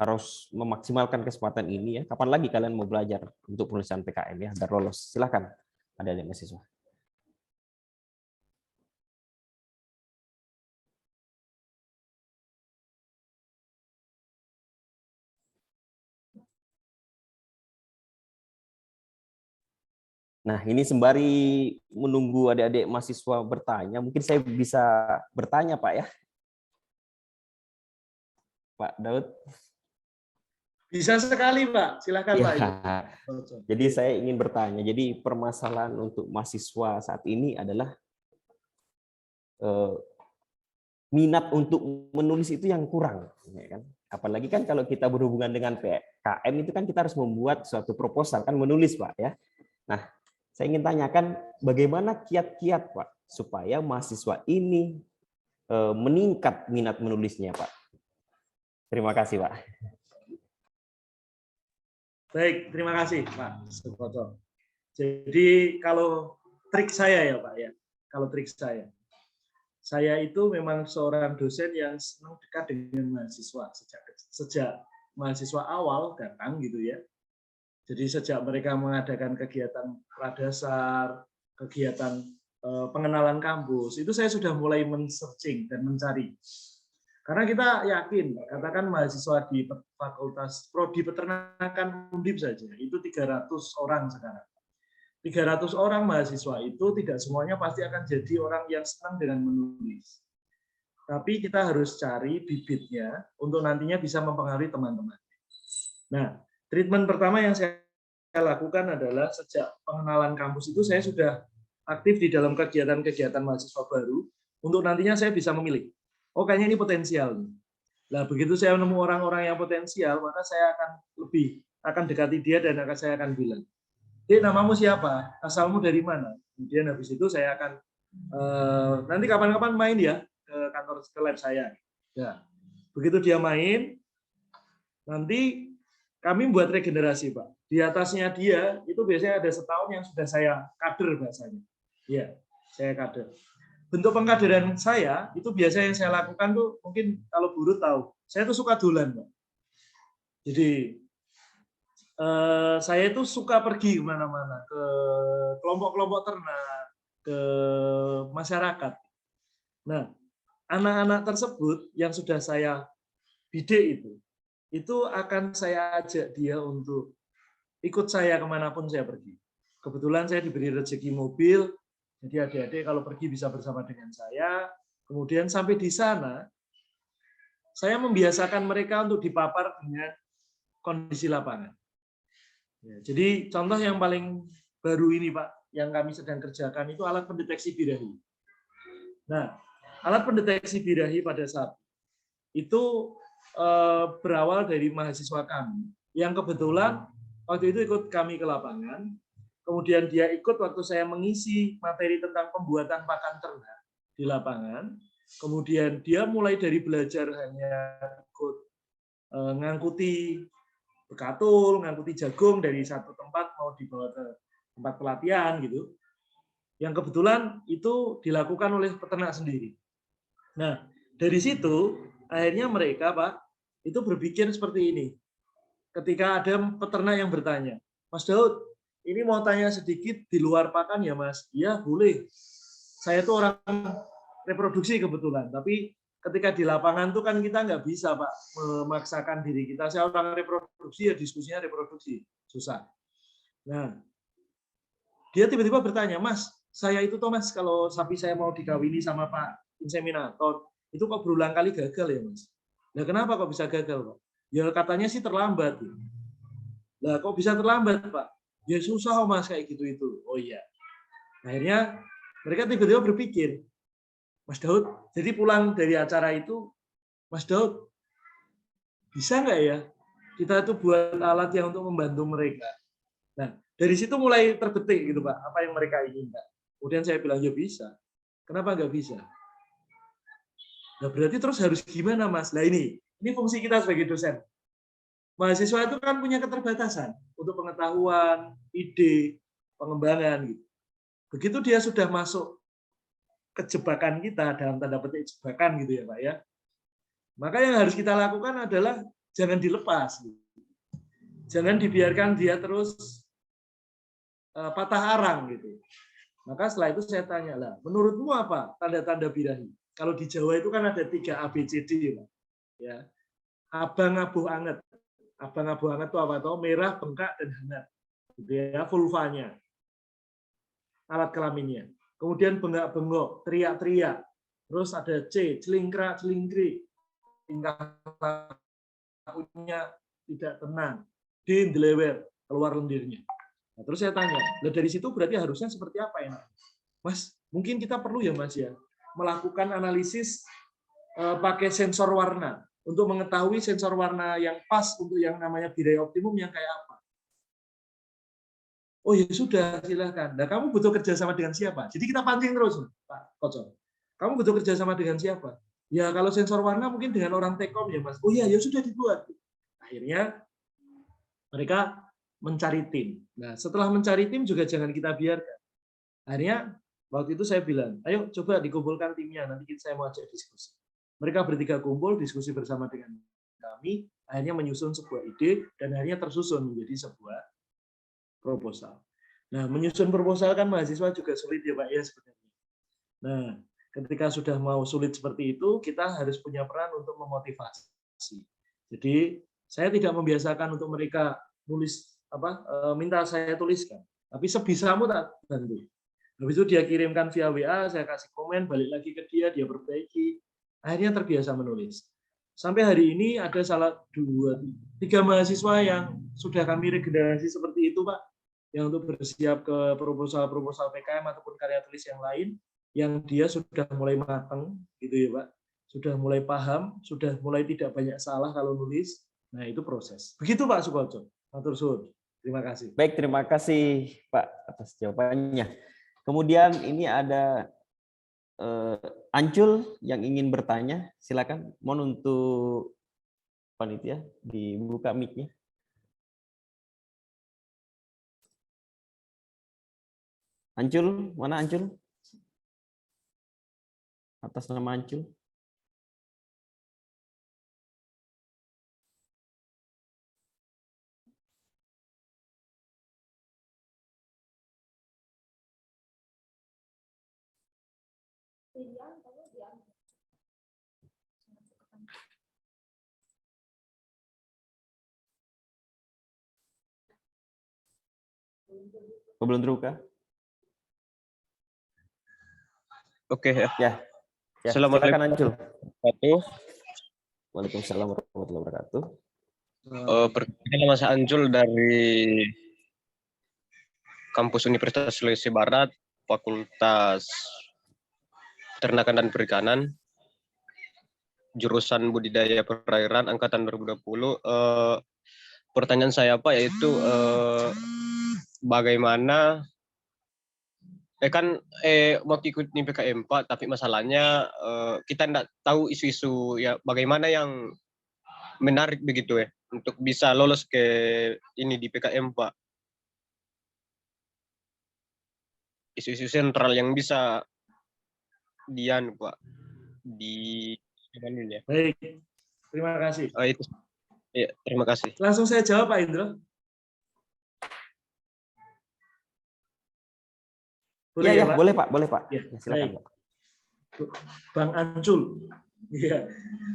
harus memaksimalkan kesempatan ini ya. Kapan lagi kalian mau belajar untuk penulisan PKM ya, agar lolos. Silakan, ada mahasiswa. Nah, ini sembari menunggu adik-adik mahasiswa bertanya, mungkin saya bisa bertanya, Pak ya? Pak Daud? Bisa sekali, Pak. Silakan, Ya. Pak. Jadi saya ingin bertanya, jadi permasalahan untuk mahasiswa saat ini adalah minat untuk menulis itu yang kurang. Ya kan? Apalagi kan kalau kita berhubungan dengan PKM itu kan kita harus membuat suatu proposal, kan menulis, Pak ya. Nah, saya ingin tanyakan bagaimana kiat-kiat Pak supaya mahasiswa ini meningkat minat menulisnya Pak. Terima kasih Pak. Baik, terima kasih Pak Sukoto. Jadi kalau trik saya ya Pak ya, kalau trik saya itu memang seorang dosen yang senang dekat dengan mahasiswa sejak mahasiswa awal datang gitu ya. Jadi sejak mereka mengadakan kegiatan pradasar, kegiatan pengenalan kampus, itu saya sudah mulai men-searching dan mencari. Karena kita yakin, katakan mahasiswa di Fakultas Prodi Peternakan Undip saja, itu 300 orang sekarang. 300 orang mahasiswa itu tidak semuanya pasti akan jadi orang yang senang dengan menulis. Tapi kita harus cari bibitnya untuk nantinya bisa mempengaruhi teman-teman. Nah, treatment pertama yang saya lakukan adalah sejak pengenalan kampus itu saya sudah aktif di dalam kegiatan-kegiatan mahasiswa baru untuk nantinya saya bisa memilih. Oh kayaknya ini potensial. Nah begitu saya menemu orang-orang yang potensial, maka saya akan dekati dia dan saya akan bilang, "Dek, namamu siapa? Asalmu dari mana?" Kemudian habis itu saya akan nanti kapan-kapan main ya ke kantor ke lab saya. Ya, begitu dia main, nanti kami buat regenerasi, Pak. Di atasnya dia, itu biasanya ada setahun yang sudah saya kader bahasanya. Ya, saya kader. Bentuk pengkaderan saya, itu biasanya yang saya lakukan tuh, mungkin kalau guru tahu, saya tuh suka dolan, Pak. Jadi, saya itu suka pergi kemana-mana, ke kelompok-kelompok ternak, ke masyarakat. Nah, anak-anak tersebut yang sudah saya bidik itu akan saya ajak dia untuk ikut saya kemanapun saya pergi. kebetulan saya diberi rezeki mobil, jadi adik-adik kalau pergi bisa bersama dengan saya. Kemudian sampai di sana, saya membiasakan mereka untuk dipapar dengan kondisi lapangan. Ya, jadi contoh yang paling baru ini Pak, yang kami sedang kerjakan itu alat pendeteksi birahi. Nah, alat pendeteksi birahi pada saat itu berawal dari mahasiswa kami yang kebetulan waktu itu ikut kami ke lapangan. Kemudian dia ikut waktu saya mengisi materi tentang pembuatan pakan ternak di lapangan. Kemudian dia mulai dari belajar hanya ikut ngangkuti bekatul, ngangkuti jagung dari satu tempat mau dibawa ke tempat pelatihan gitu. Yang kebetulan itu dilakukan oleh peternak sendiri. Nah, dari situ akhirnya mereka Pak itu berpikir seperti ini. Ketika ada peternak yang bertanya, Mas Daud, ini mau tanya sedikit di luar pakan ya Mas? Iya boleh. Saya tuh orang reproduksi kebetulan, tapi ketika di lapangan tuh kan kita nggak bisa Pak memaksakan diri kita. Saya orang reproduksi ya diskusinya reproduksi, susah. Nah, dia tiba-tiba bertanya, Mas, saya itu toh Mas kalau sapi saya mau dikawini sama Pak inseminator, itu kok berulang kali gagal ya Mas? Nah kenapa kok bisa gagal Pak? Ya katanya sih terlambat. Lah kok bisa terlambat Pak? Ya susah Mas kayak gitu itu. Oh iya. Akhirnya mereka tiba-tiba berpikir, Mas Daud, jadi pulang dari acara itu, Mas Daud, bisa nggak ya kita itu buat alat yang untuk membantu mereka? Nah, dari situ mulai terbetik gitu Pak, apa yang mereka inginkan. Kemudian saya bilang, ya bisa. Kenapa nggak bisa? Nah, berarti terus harus gimana Mas? Nah ini fungsi kita sebagai dosen. Mahasiswa itu kan punya keterbatasan untuk pengetahuan, ide, pengembangan. Gitu. Begitu dia sudah masuk ke jebakan kita, dalam tanda petik jebakan gitu ya Pak ya. Maka yang harus kita lakukan adalah jangan dilepas. Jangan dibiarkan dia terus patah arang gitu. Maka setelah itu saya tanya lah, menurutmu apa tanda-tanda birahi? Kalau di Jawa itu kan ada 3 ABCD ya. Abang abuh anget. Abang abuh anget itu apa? Tahu merah, bengkak dan hangat. Gitu ya, vulvanya. Alat kelaminnya. Kemudian bengak-bengok, teriak-teriak. Terus ada C, celingkrak, celingkrik. Tingkah lakunya tidak tenang. D, delewer, keluar lendirnya. Nah, terus saya tanya, dari situ berarti harusnya seperti apa ya? Mas, mungkin kita perlu ya Mas ya, melakukan analisis pakai sensor warna untuk mengetahui sensor warna yang pas untuk yang namanya birahi optimum yang kayak apa. Oh ya sudah, silahkan. Nah, kamu butuh kerjasama dengan siapa? Jadi kita pancing terus, Pak Kocok. Kamu butuh kerjasama dengan siapa? Ya kalau sensor warna mungkin dengan orang Tekom ya Mas. Oh iya, ya sudah dibuat. Akhirnya mereka mencari tim. Nah setelah mencari tim juga jangan kita biarkan. Akhirnya waktu itu saya bilang, ayo coba dikumpulkan timnya, nanti saya mau ajak diskusi. Mereka bertiga kumpul, diskusi bersama dengan kami, akhirnya menyusun sebuah ide, dan akhirnya tersusun menjadi sebuah proposal. Nah, menyusun proposal kan mahasiswa juga sulit ya Pak ya sebenarnya. Nah, ketika sudah mau sulit seperti itu, kita harus punya peran untuk memotivasi. Jadi, saya tidak membiasakan untuk mereka nulis minta saya tuliskan, tapi sebisamu tak bantu. Habis itu dia kirimkan via WA, saya kasih komen, balik lagi ke dia, dia perbaiki. Akhirnya terbiasa menulis. Sampai hari ini ada 3 mahasiswa yang sudah kami regenerasi seperti itu, Pak, yang untuk bersiap ke proposal PKM ataupun karya tulis yang lain, yang dia sudah mulai matang, gitu ya, Pak. Sudah mulai paham, sudah mulai tidak banyak salah kalau nulis. Nah, itu proses. Begitu, Pak Sukoco. Matur suwun. Terima kasih. Baik, terima kasih Pak atas jawabannya. Kemudian ini ada Ancul yang ingin bertanya. Silakan. Mohon untuk panitia dibuka mic-nya. Ancul, mana Ancul? Atas nama Ancul. Oh, belum terbuka? Oke ya. Ya, Assalamualaikum silakan Ancul. warahmatullahi Waalaikumsalam warahmatullahi wabarakatuh. wabarakatuh. Perkenalkan Mas Ancul dari Kampus Universitas Sulawesi Barat, Fakultas Peternakan dan Perikanan, jurusan Budidaya Perairan, angkatan 2020. Pertanyaan saya Pak yaitu bagaimana waktu ikut di PKM Pak, tapi masalahnya kita tidak tahu isu-isu ya bagaimana yang menarik begitu ya untuk bisa lolos ke ini di PKM Pak. Isu-isu sentral yang bisa Pak di ya. Baik, terima kasih. Itu ya, terima kasih. Langsung saya jawab Pak Indro. Iya, ya, Pak? boleh Pak, boleh Pak. Ya, Silakan baik. Pak. Bang Ancul. Iya.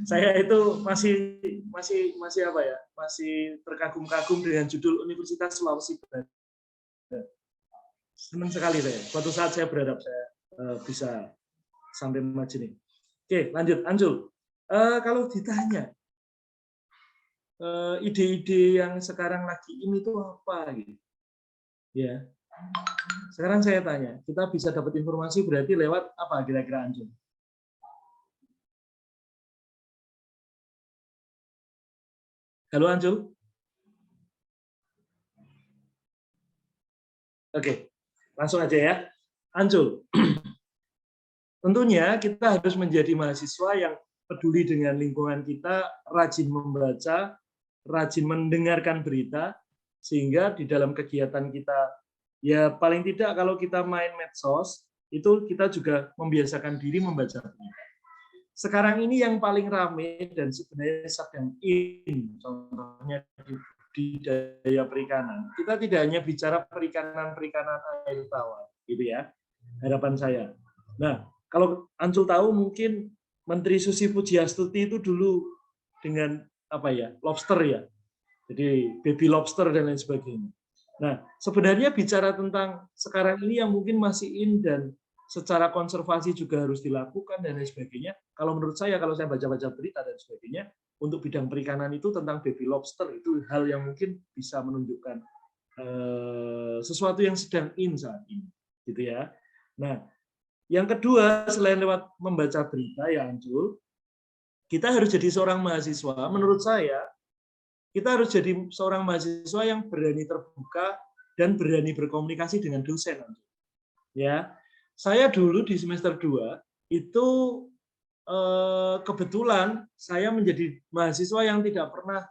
Saya itu masih apa ya? Masih terkagum-kagum dengan judul Universitas Sulawesi Barat. Senang sekali saya. Suatu saat saya berharap saya bisa sampai maju nih. Oke, lanjut Ancul. Kalau ditanya ide-ide yang sekarang lagi ini tuh apa gitu? Ya. Sekarang saya tanya, kita bisa dapat informasi berarti lewat apa kira-kira Ancul? Halo Ancul? Oke, langsung aja ya. Ancul, tentunya kita harus menjadi mahasiswa yang peduli dengan lingkungan kita, rajin membaca, rajin mendengarkan berita, sehingga di dalam kegiatan kita, ya paling tidak kalau kita main medsos, itu kita juga membiasakan diri membaca berita. Sekarang ini yang paling ramai dan sebenarnya sedang in, contohnya di budidaya perikanan. Kita tidak hanya bicara perikanan air tawar, gitu ya. Harapan saya. Nah, kalau Ancul tahu mungkin Menteri Susi Pujiastuti itu dulu dengan apa ya, lobster ya. Jadi baby lobster dan lain sebagainya. Nah, sebenarnya bicara tentang sekarang ini yang mungkin masih in dan secara konservasi juga harus dilakukan dan lain sebagainya. Kalau menurut saya, kalau saya baca-baca berita dan sebagainya, untuk bidang perikanan itu tentang baby lobster itu hal yang mungkin bisa menunjukkan sesuatu yang sedang in saat ini, gitu ya. Nah, yang kedua selain lewat membaca berita ya Ancul, kita harus jadi seorang mahasiswa. Menurut saya, kita harus jadi seorang mahasiswa yang berani terbuka dan berani berkomunikasi dengan dosen. Ya, saya dulu di semester 2 itu kebetulan saya menjadi mahasiswa yang tidak pernah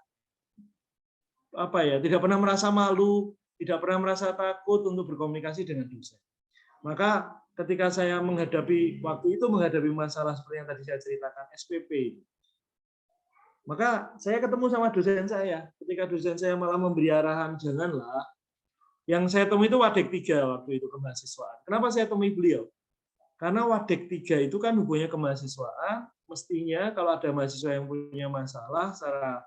tidak pernah merasa malu, tidak pernah merasa takut untuk berkomunikasi dengan dosen. Maka ketika saya menghadapi masalah seperti yang tadi saya ceritakan SPP, maka saya ketemu sama dosen saya. Ketika dosen saya malah memberi arahan, janganlah. Yang saya temui itu Wadek 3 waktu itu kemahasiswaan. Kenapa saya temui beliau? Karena Wadek 3 itu kan hubungannya kemahasiswaan, mestinya kalau ada mahasiswa yang punya masalah secara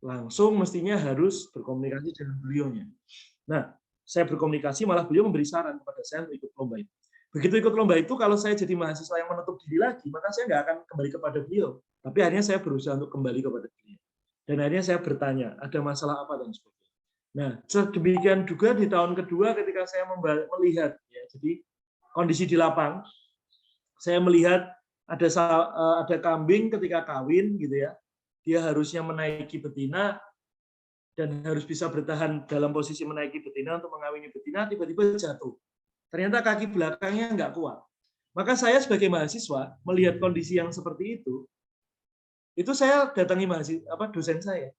langsung mestinya harus berkomunikasi dengan beliaunya. Nah, saya berkomunikasi malah beliau memberi saran kepada saya untuk ikut lomba itu. Begitu ikut lomba itu, kalau saya jadi mahasiswa yang menutup diri lagi, maka saya nggak akan kembali kepada beliau. Tapi akhirnya saya berusaha untuk kembali kepada beliau. Dan akhirnya saya bertanya, ada masalah apa dan sebagainya. Nah, sedemikian juga di tahun kedua ketika saya melihat, ya, jadi kondisi di lapang, saya melihat ada kambing ketika kawin, gitu ya, dia harusnya menaiki betina dan harus bisa bertahan dalam posisi menaiki betina untuk mengawini betina, tiba-tiba jatuh. Ternyata kaki belakangnya nggak kuat. Maka saya sebagai mahasiswa melihat kondisi yang seperti itu saya datangi dosen saya.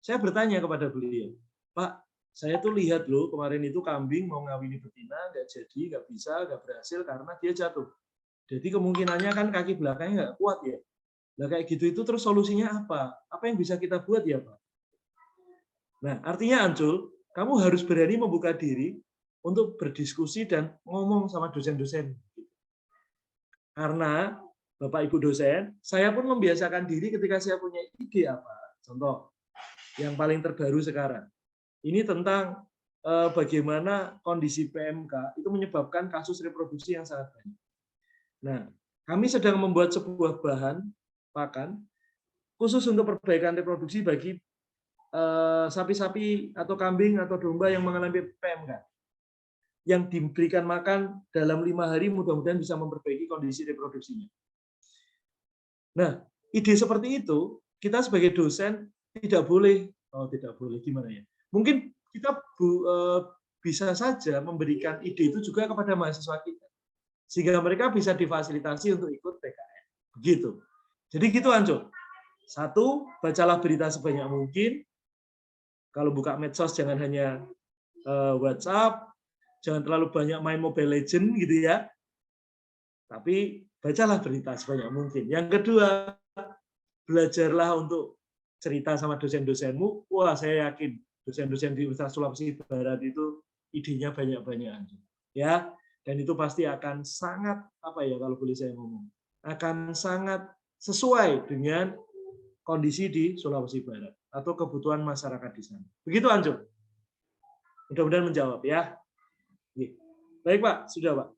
Saya bertanya kepada beliau, Pak, saya tuh lihat loh kemarin itu kambing mau ngawini betina, nggak jadi, nggak bisa, nggak berhasil karena dia jatuh. Jadi kemungkinannya kan kaki belakangnya nggak kuat ya. Nah kayak gitu itu terus solusinya apa? Apa yang bisa kita buat ya Pak? Nah artinya Ancul, kamu harus berani membuka diri untuk berdiskusi dan ngomong sama dosen-dosen. Karena Bapak Ibu dosen, saya pun membiasakan diri ketika saya punya ide apa. Contoh, yang paling terbaru sekarang. Ini tentang bagaimana kondisi PMK itu menyebabkan kasus reproduksi yang sangat banyak. Nah, kami sedang membuat sebuah bahan pakan khusus untuk perbaikan reproduksi bagi sapi-sapi atau kambing atau domba yang mengalami PMK. Yang diberikan makan dalam 5 hari mudah-mudahan bisa memperbaiki kondisi reproduksinya. Nah, ide seperti itu kita sebagai dosen tidak boleh gimana ya? Mungkin kita bisa saja memberikan ide itu juga kepada mahasiswa kita, sehingga mereka bisa difasilitasi untuk ikut PKM. Begitu. Jadi gitu, Anco. 1, bacalah berita sebanyak mungkin. Kalau buka medsos jangan hanya WhatsApp, jangan terlalu banyak main Mobile Legends gitu ya. Tapi bacalah berita sebanyak mungkin. Yang kedua, belajarlah untuk cerita sama dosen-dosenmu. Wah, saya yakin dosen-dosen di Universitas Sulawesi Barat itu idenya banyak-banyak. Ya, dan itu pasti akan sangat kalau boleh saya ngomong, akan sangat sesuai dengan kondisi di Sulawesi Barat atau kebutuhan masyarakat di sana. Begitu, Anjo. Mudah-mudahan menjawab ya. Baik, Pak. Sudah, Pak.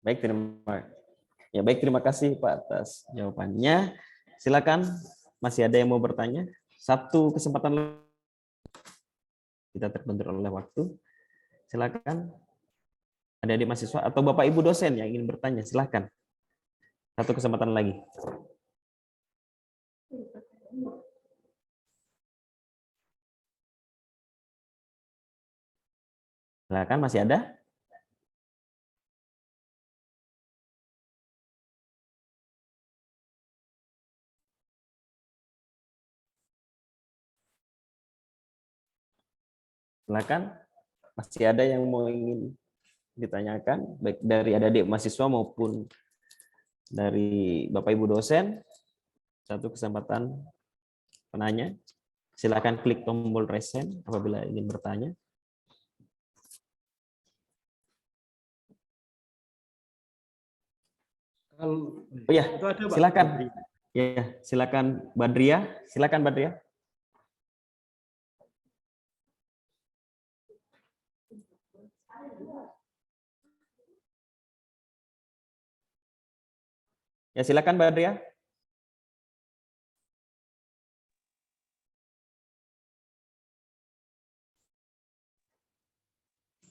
Baik, terima kasih Pak atas jawabannya. Silakan, masih ada yang mau bertanya? 1 kesempatan kita terbentur oleh waktu. Silakan. Adik-adik mahasiswa atau Bapak Ibu dosen yang ingin bertanya, silakan. 1 kesempatan lagi. Silakan, masih ada? Silakan, masih ada yang mau ingin ditanyakan, baik dari adik-adik mahasiswa maupun dari Bapak Ibu dosen. 1 kesempatan penanya. Silakan klik tombol raise hand apabila ingin bertanya. Oh ya, silakan. Ya, silakan Badria. Silakan Badria. Ya, silakan Badria.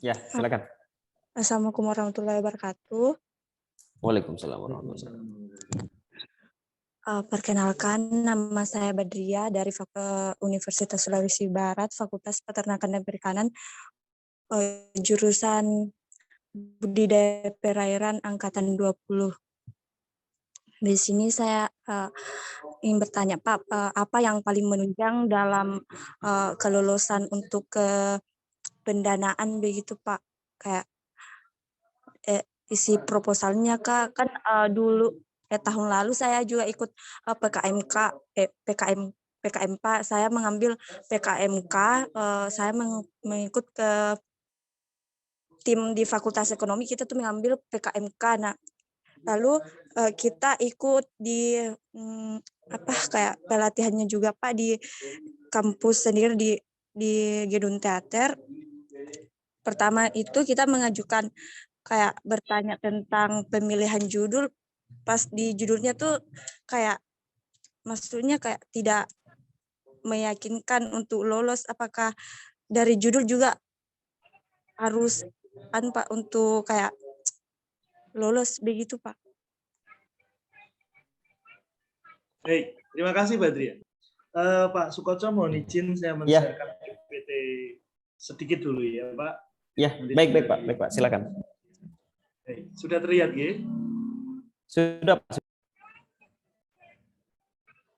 Ya, silakan. Assalamualaikum warahmatullahi wabarakatuh. Waalaikumsalam warahmatullahi wabarakatuh. Perkenalkan, nama saya Badria dari Universitas Sulawesi Barat, Fakultas Peternakan dan Perikanan, jurusan Budidaya Perairan Angkatan 20. Di sini saya ingin bertanya, Pak, apa yang paling menunjang dalam kelulusan untuk ke pendanaan begitu, Pak? Kayak isi proposalnya, Kak, kan dulu tahun lalu saya juga ikut PKMK, saya mengambil PKMK, saya mengikut ke tim di Fakultas Ekonomi, kita tuh mengambil PKMK. Nah, lalu kita ikut di kayak pelatihannya juga, Pak, di kampus sendiri di gedung teater. Pertama itu kita mengajukan kayak bertanya tentang pemilihan judul, pas di judulnya tuh kayak maksudnya kayak tidak meyakinkan untuk lolos. Apakah dari judul juga harus Pak untuk kayak lolos begitu, Pak? Baik, terima kasih Badria. Pak Sukoco, mohon izin saya men-sharekan PPT sedikit dulu ya, Pak. Ya, baik Pak, silakan. Baik, sudah terlihat ya? Sudah, Pak.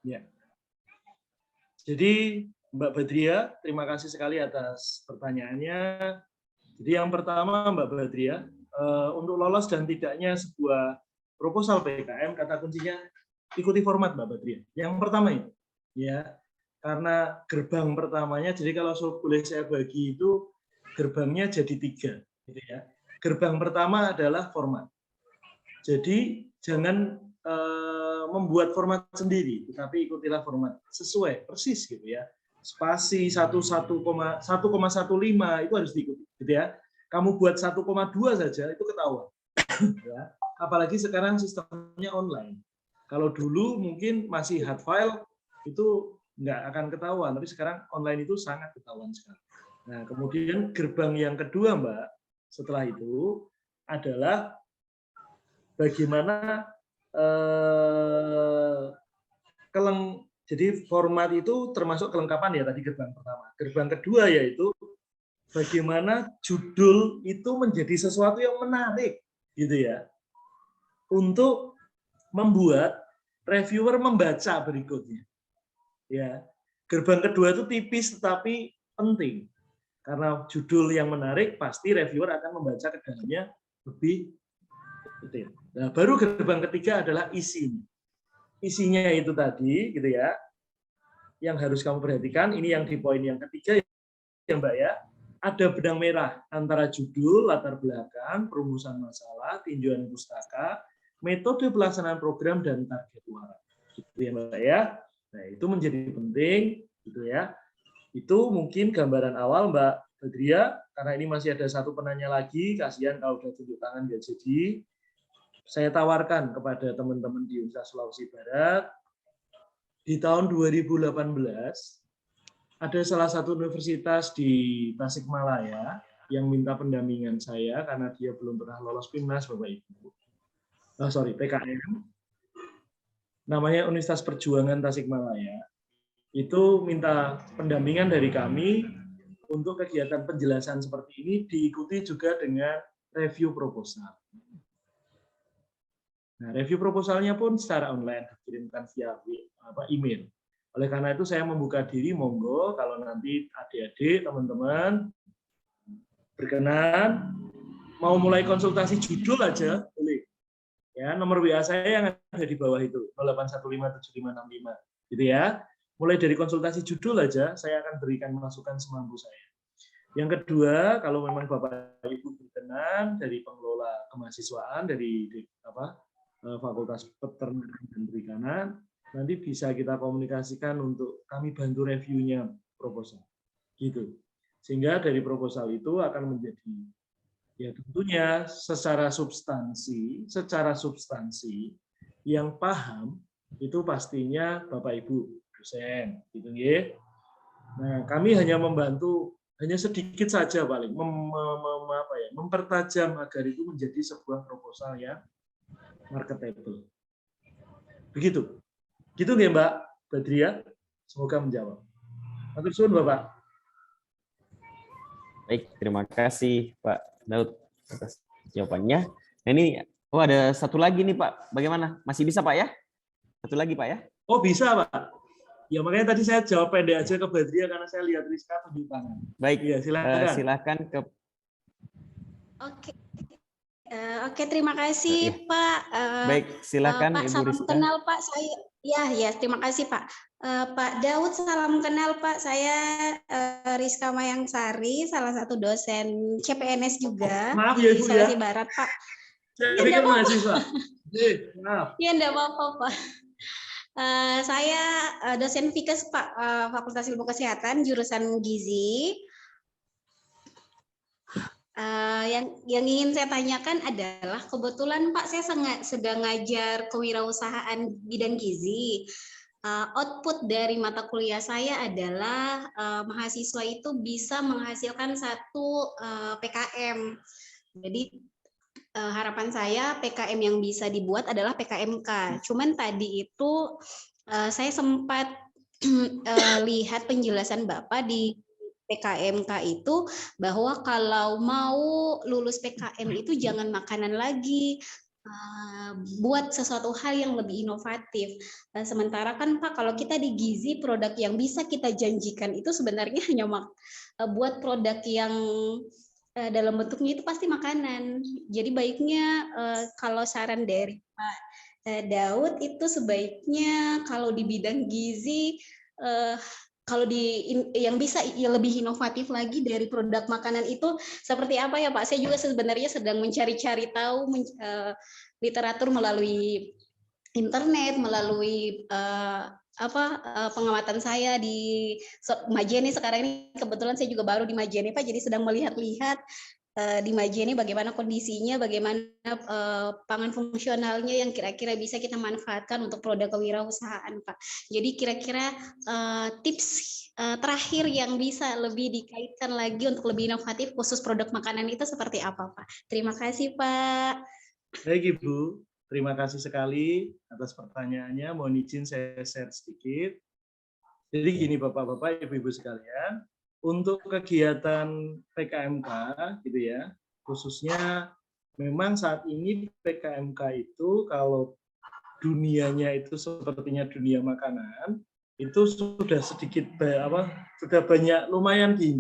Ya. Jadi Mbak Badria, terima kasih sekali atas pertanyaannya. Jadi yang pertama Mbak Badria, untuk lolos dan tidaknya sebuah proposal PKM, kata kuncinya ikuti format Mbak Badria. Yang pertama itu, ya, karena gerbang pertamanya, jadi kalau boleh saya bagi itu gerbangnya jadi 3, gitu ya. Gerbang pertama adalah format. Jadi jangan membuat format sendiri, tetapi ikutilah format sesuai persis gitu ya. Spasi 1,15 itu harus diikuti gitu ya. Kamu buat 1,2 saja itu ketahuan. Ya. Apalagi sekarang sistemnya online. Kalau dulu mungkin masih hard file itu nggak akan ketahuan, tapi sekarang online itu sangat ketahuan sekali. Nah, kemudian gerbang yang kedua, Mbak, setelah itu adalah bagaimana jadi format itu termasuk kelengkapan ya tadi gerbang pertama. Gerbang kedua yaitu bagaimana judul itu menjadi sesuatu yang menarik gitu ya. Untuk membuat reviewer membaca berikutnya. Ya. Gerbang kedua itu tipis tetapi penting. Karena judul yang menarik pasti reviewer akan membaca ke dalamnya lebih detail. Nah, baru gerbang ketiga adalah isinya. Isinya itu tadi gitu ya. Yang harus kamu perhatikan, ini yang di poin yang ketiga ya Mbak ya. Ada benang merah antara judul, latar belakang, perumusan masalah, tinjauan pustaka, metode pelaksanaan program dan target muara. Gitu ya Mbak ya. Nah, itu menjadi penting gitu ya. Itu mungkin gambaran awal Mbak Badria, karena ini masih ada satu penanya lagi, kasihan kalau udah tunjuk tangan nggak jadi. Saya tawarkan kepada teman-teman di Universitas Sulawesi Barat, di tahun 2018 ada salah satu universitas di Tasikmalaya yang minta pendampingan saya karena dia belum pernah lolos PIMNAS Bapak Ibu. PKM. Namanya Universitas Perjuangan Tasikmalaya. Itu minta pendampingan dari kami untuk kegiatan penjelasan seperti ini diikuti juga dengan review proposal. Nah, review proposalnya pun secara online dikirimkan via email. Oleh karena itu saya membuka diri, monggo kalau nanti adik-adik, teman-teman berkenan mau mulai konsultasi judul aja boleh. Ya, nomor WA saya yang ada di bawah itu 08157565 gitu ya. Mulai dari konsultasi judul aja saya akan berikan masukan semampu saya. Yang kedua, kalau memang Bapak Ibu berkenan dari pengelola kemahasiswaan dari Fakultas Peternakan dan Perikanan, nanti bisa kita komunikasikan untuk kami bantu reviewnya proposal. Gitu. Sehingga dari proposal itu akan menjadi ya tentunya secara substansi yang paham itu pastinya Bapak Ibu dosen gitu ya. Nah, kami hanya membantu hanya sedikit saja paling mempertajam agar itu menjadi sebuah proposal yang marketable. Begitu. Gitu nggih Mbak Badria? Semoga menjawab. Matur suwun Bapak. Baik, terima kasih Pak Daud atas jawabannya. Nah, ini ada satu lagi nih Pak. Bagaimana? Masih bisa Pak ya? Satu lagi Pak ya? Oh bisa Pak. Ya makanya tadi saya jawab pendek aja ke Badria karena saya lihat Rizka tunjuk tangan. Baik, ya, silakan. Silakan ke. Oke, terima kasih Pak. Baik, silakan Pak, Ibu salam Rizka. kenal Pak. Saya ya terima kasih Pak. Pak Daud, salam kenal Pak. Saya Rizka Mayangsari, salah satu dosen CPNS juga Maaf di ya Ibu Sulawesi ya. Barat Pak. Saya pikir mahasiswa. Maaf. Ya enggak apa-apa Pak. Saya dosen Fikes Pak, Fakultas Ilmu Kesehatan jurusan Gizi. Yang ingin saya tanyakan adalah kebetulan Pak saya sedang ngajar kewirausahaan bidang gizi. Output dari mata kuliah saya adalah mahasiswa itu bisa menghasilkan satu PKM. Jadi harapan saya PKM yang bisa dibuat adalah PKMK. Cuman tadi itu saya sempat lihat penjelasan Bapak di PKMK itu bahwa kalau mau lulus PKM itu jangan makanan lagi, buat sesuatu hal yang lebih inovatif. Sementara kan Pak kalau kita di gizi produk yang bisa kita janjikan itu sebenarnya hanya buat produk yang dalam bentuknya itu pasti makanan. Jadi baiknya kalau saran dari Pak Daud itu sebaiknya kalau di bidang gizi kalau yang bisa lebih inovatif lagi dari produk makanan itu seperti apa ya Pak? Saya juga sebenarnya sedang mencari-cari tahu literatur melalui internet, melalui pengamatan saya di Majene. Sekarang ini kebetulan saya juga baru di Majene Pak, jadi sedang melihat-lihat di Majene bagaimana kondisinya, bagaimana pangan fungsionalnya yang kira-kira bisa kita manfaatkan untuk produk kewirausahaan Pak. Jadi kira-kira tips terakhir yang bisa lebih dikaitkan lagi untuk lebih inovatif khusus produk makanan itu seperti apa Pak? Terima kasih Pak. Baik Ibu, terima kasih sekali atas pertanyaannya. Mohon izin saya share sedikit. Jadi gini Bapak-bapak, Ibu-ibu sekalian, untuk kegiatan PKMK gitu ya, khususnya memang saat ini PKMK itu kalau dunianya itu sepertinya dunia makanan, itu sudah sedikit sudah banyak lumayan di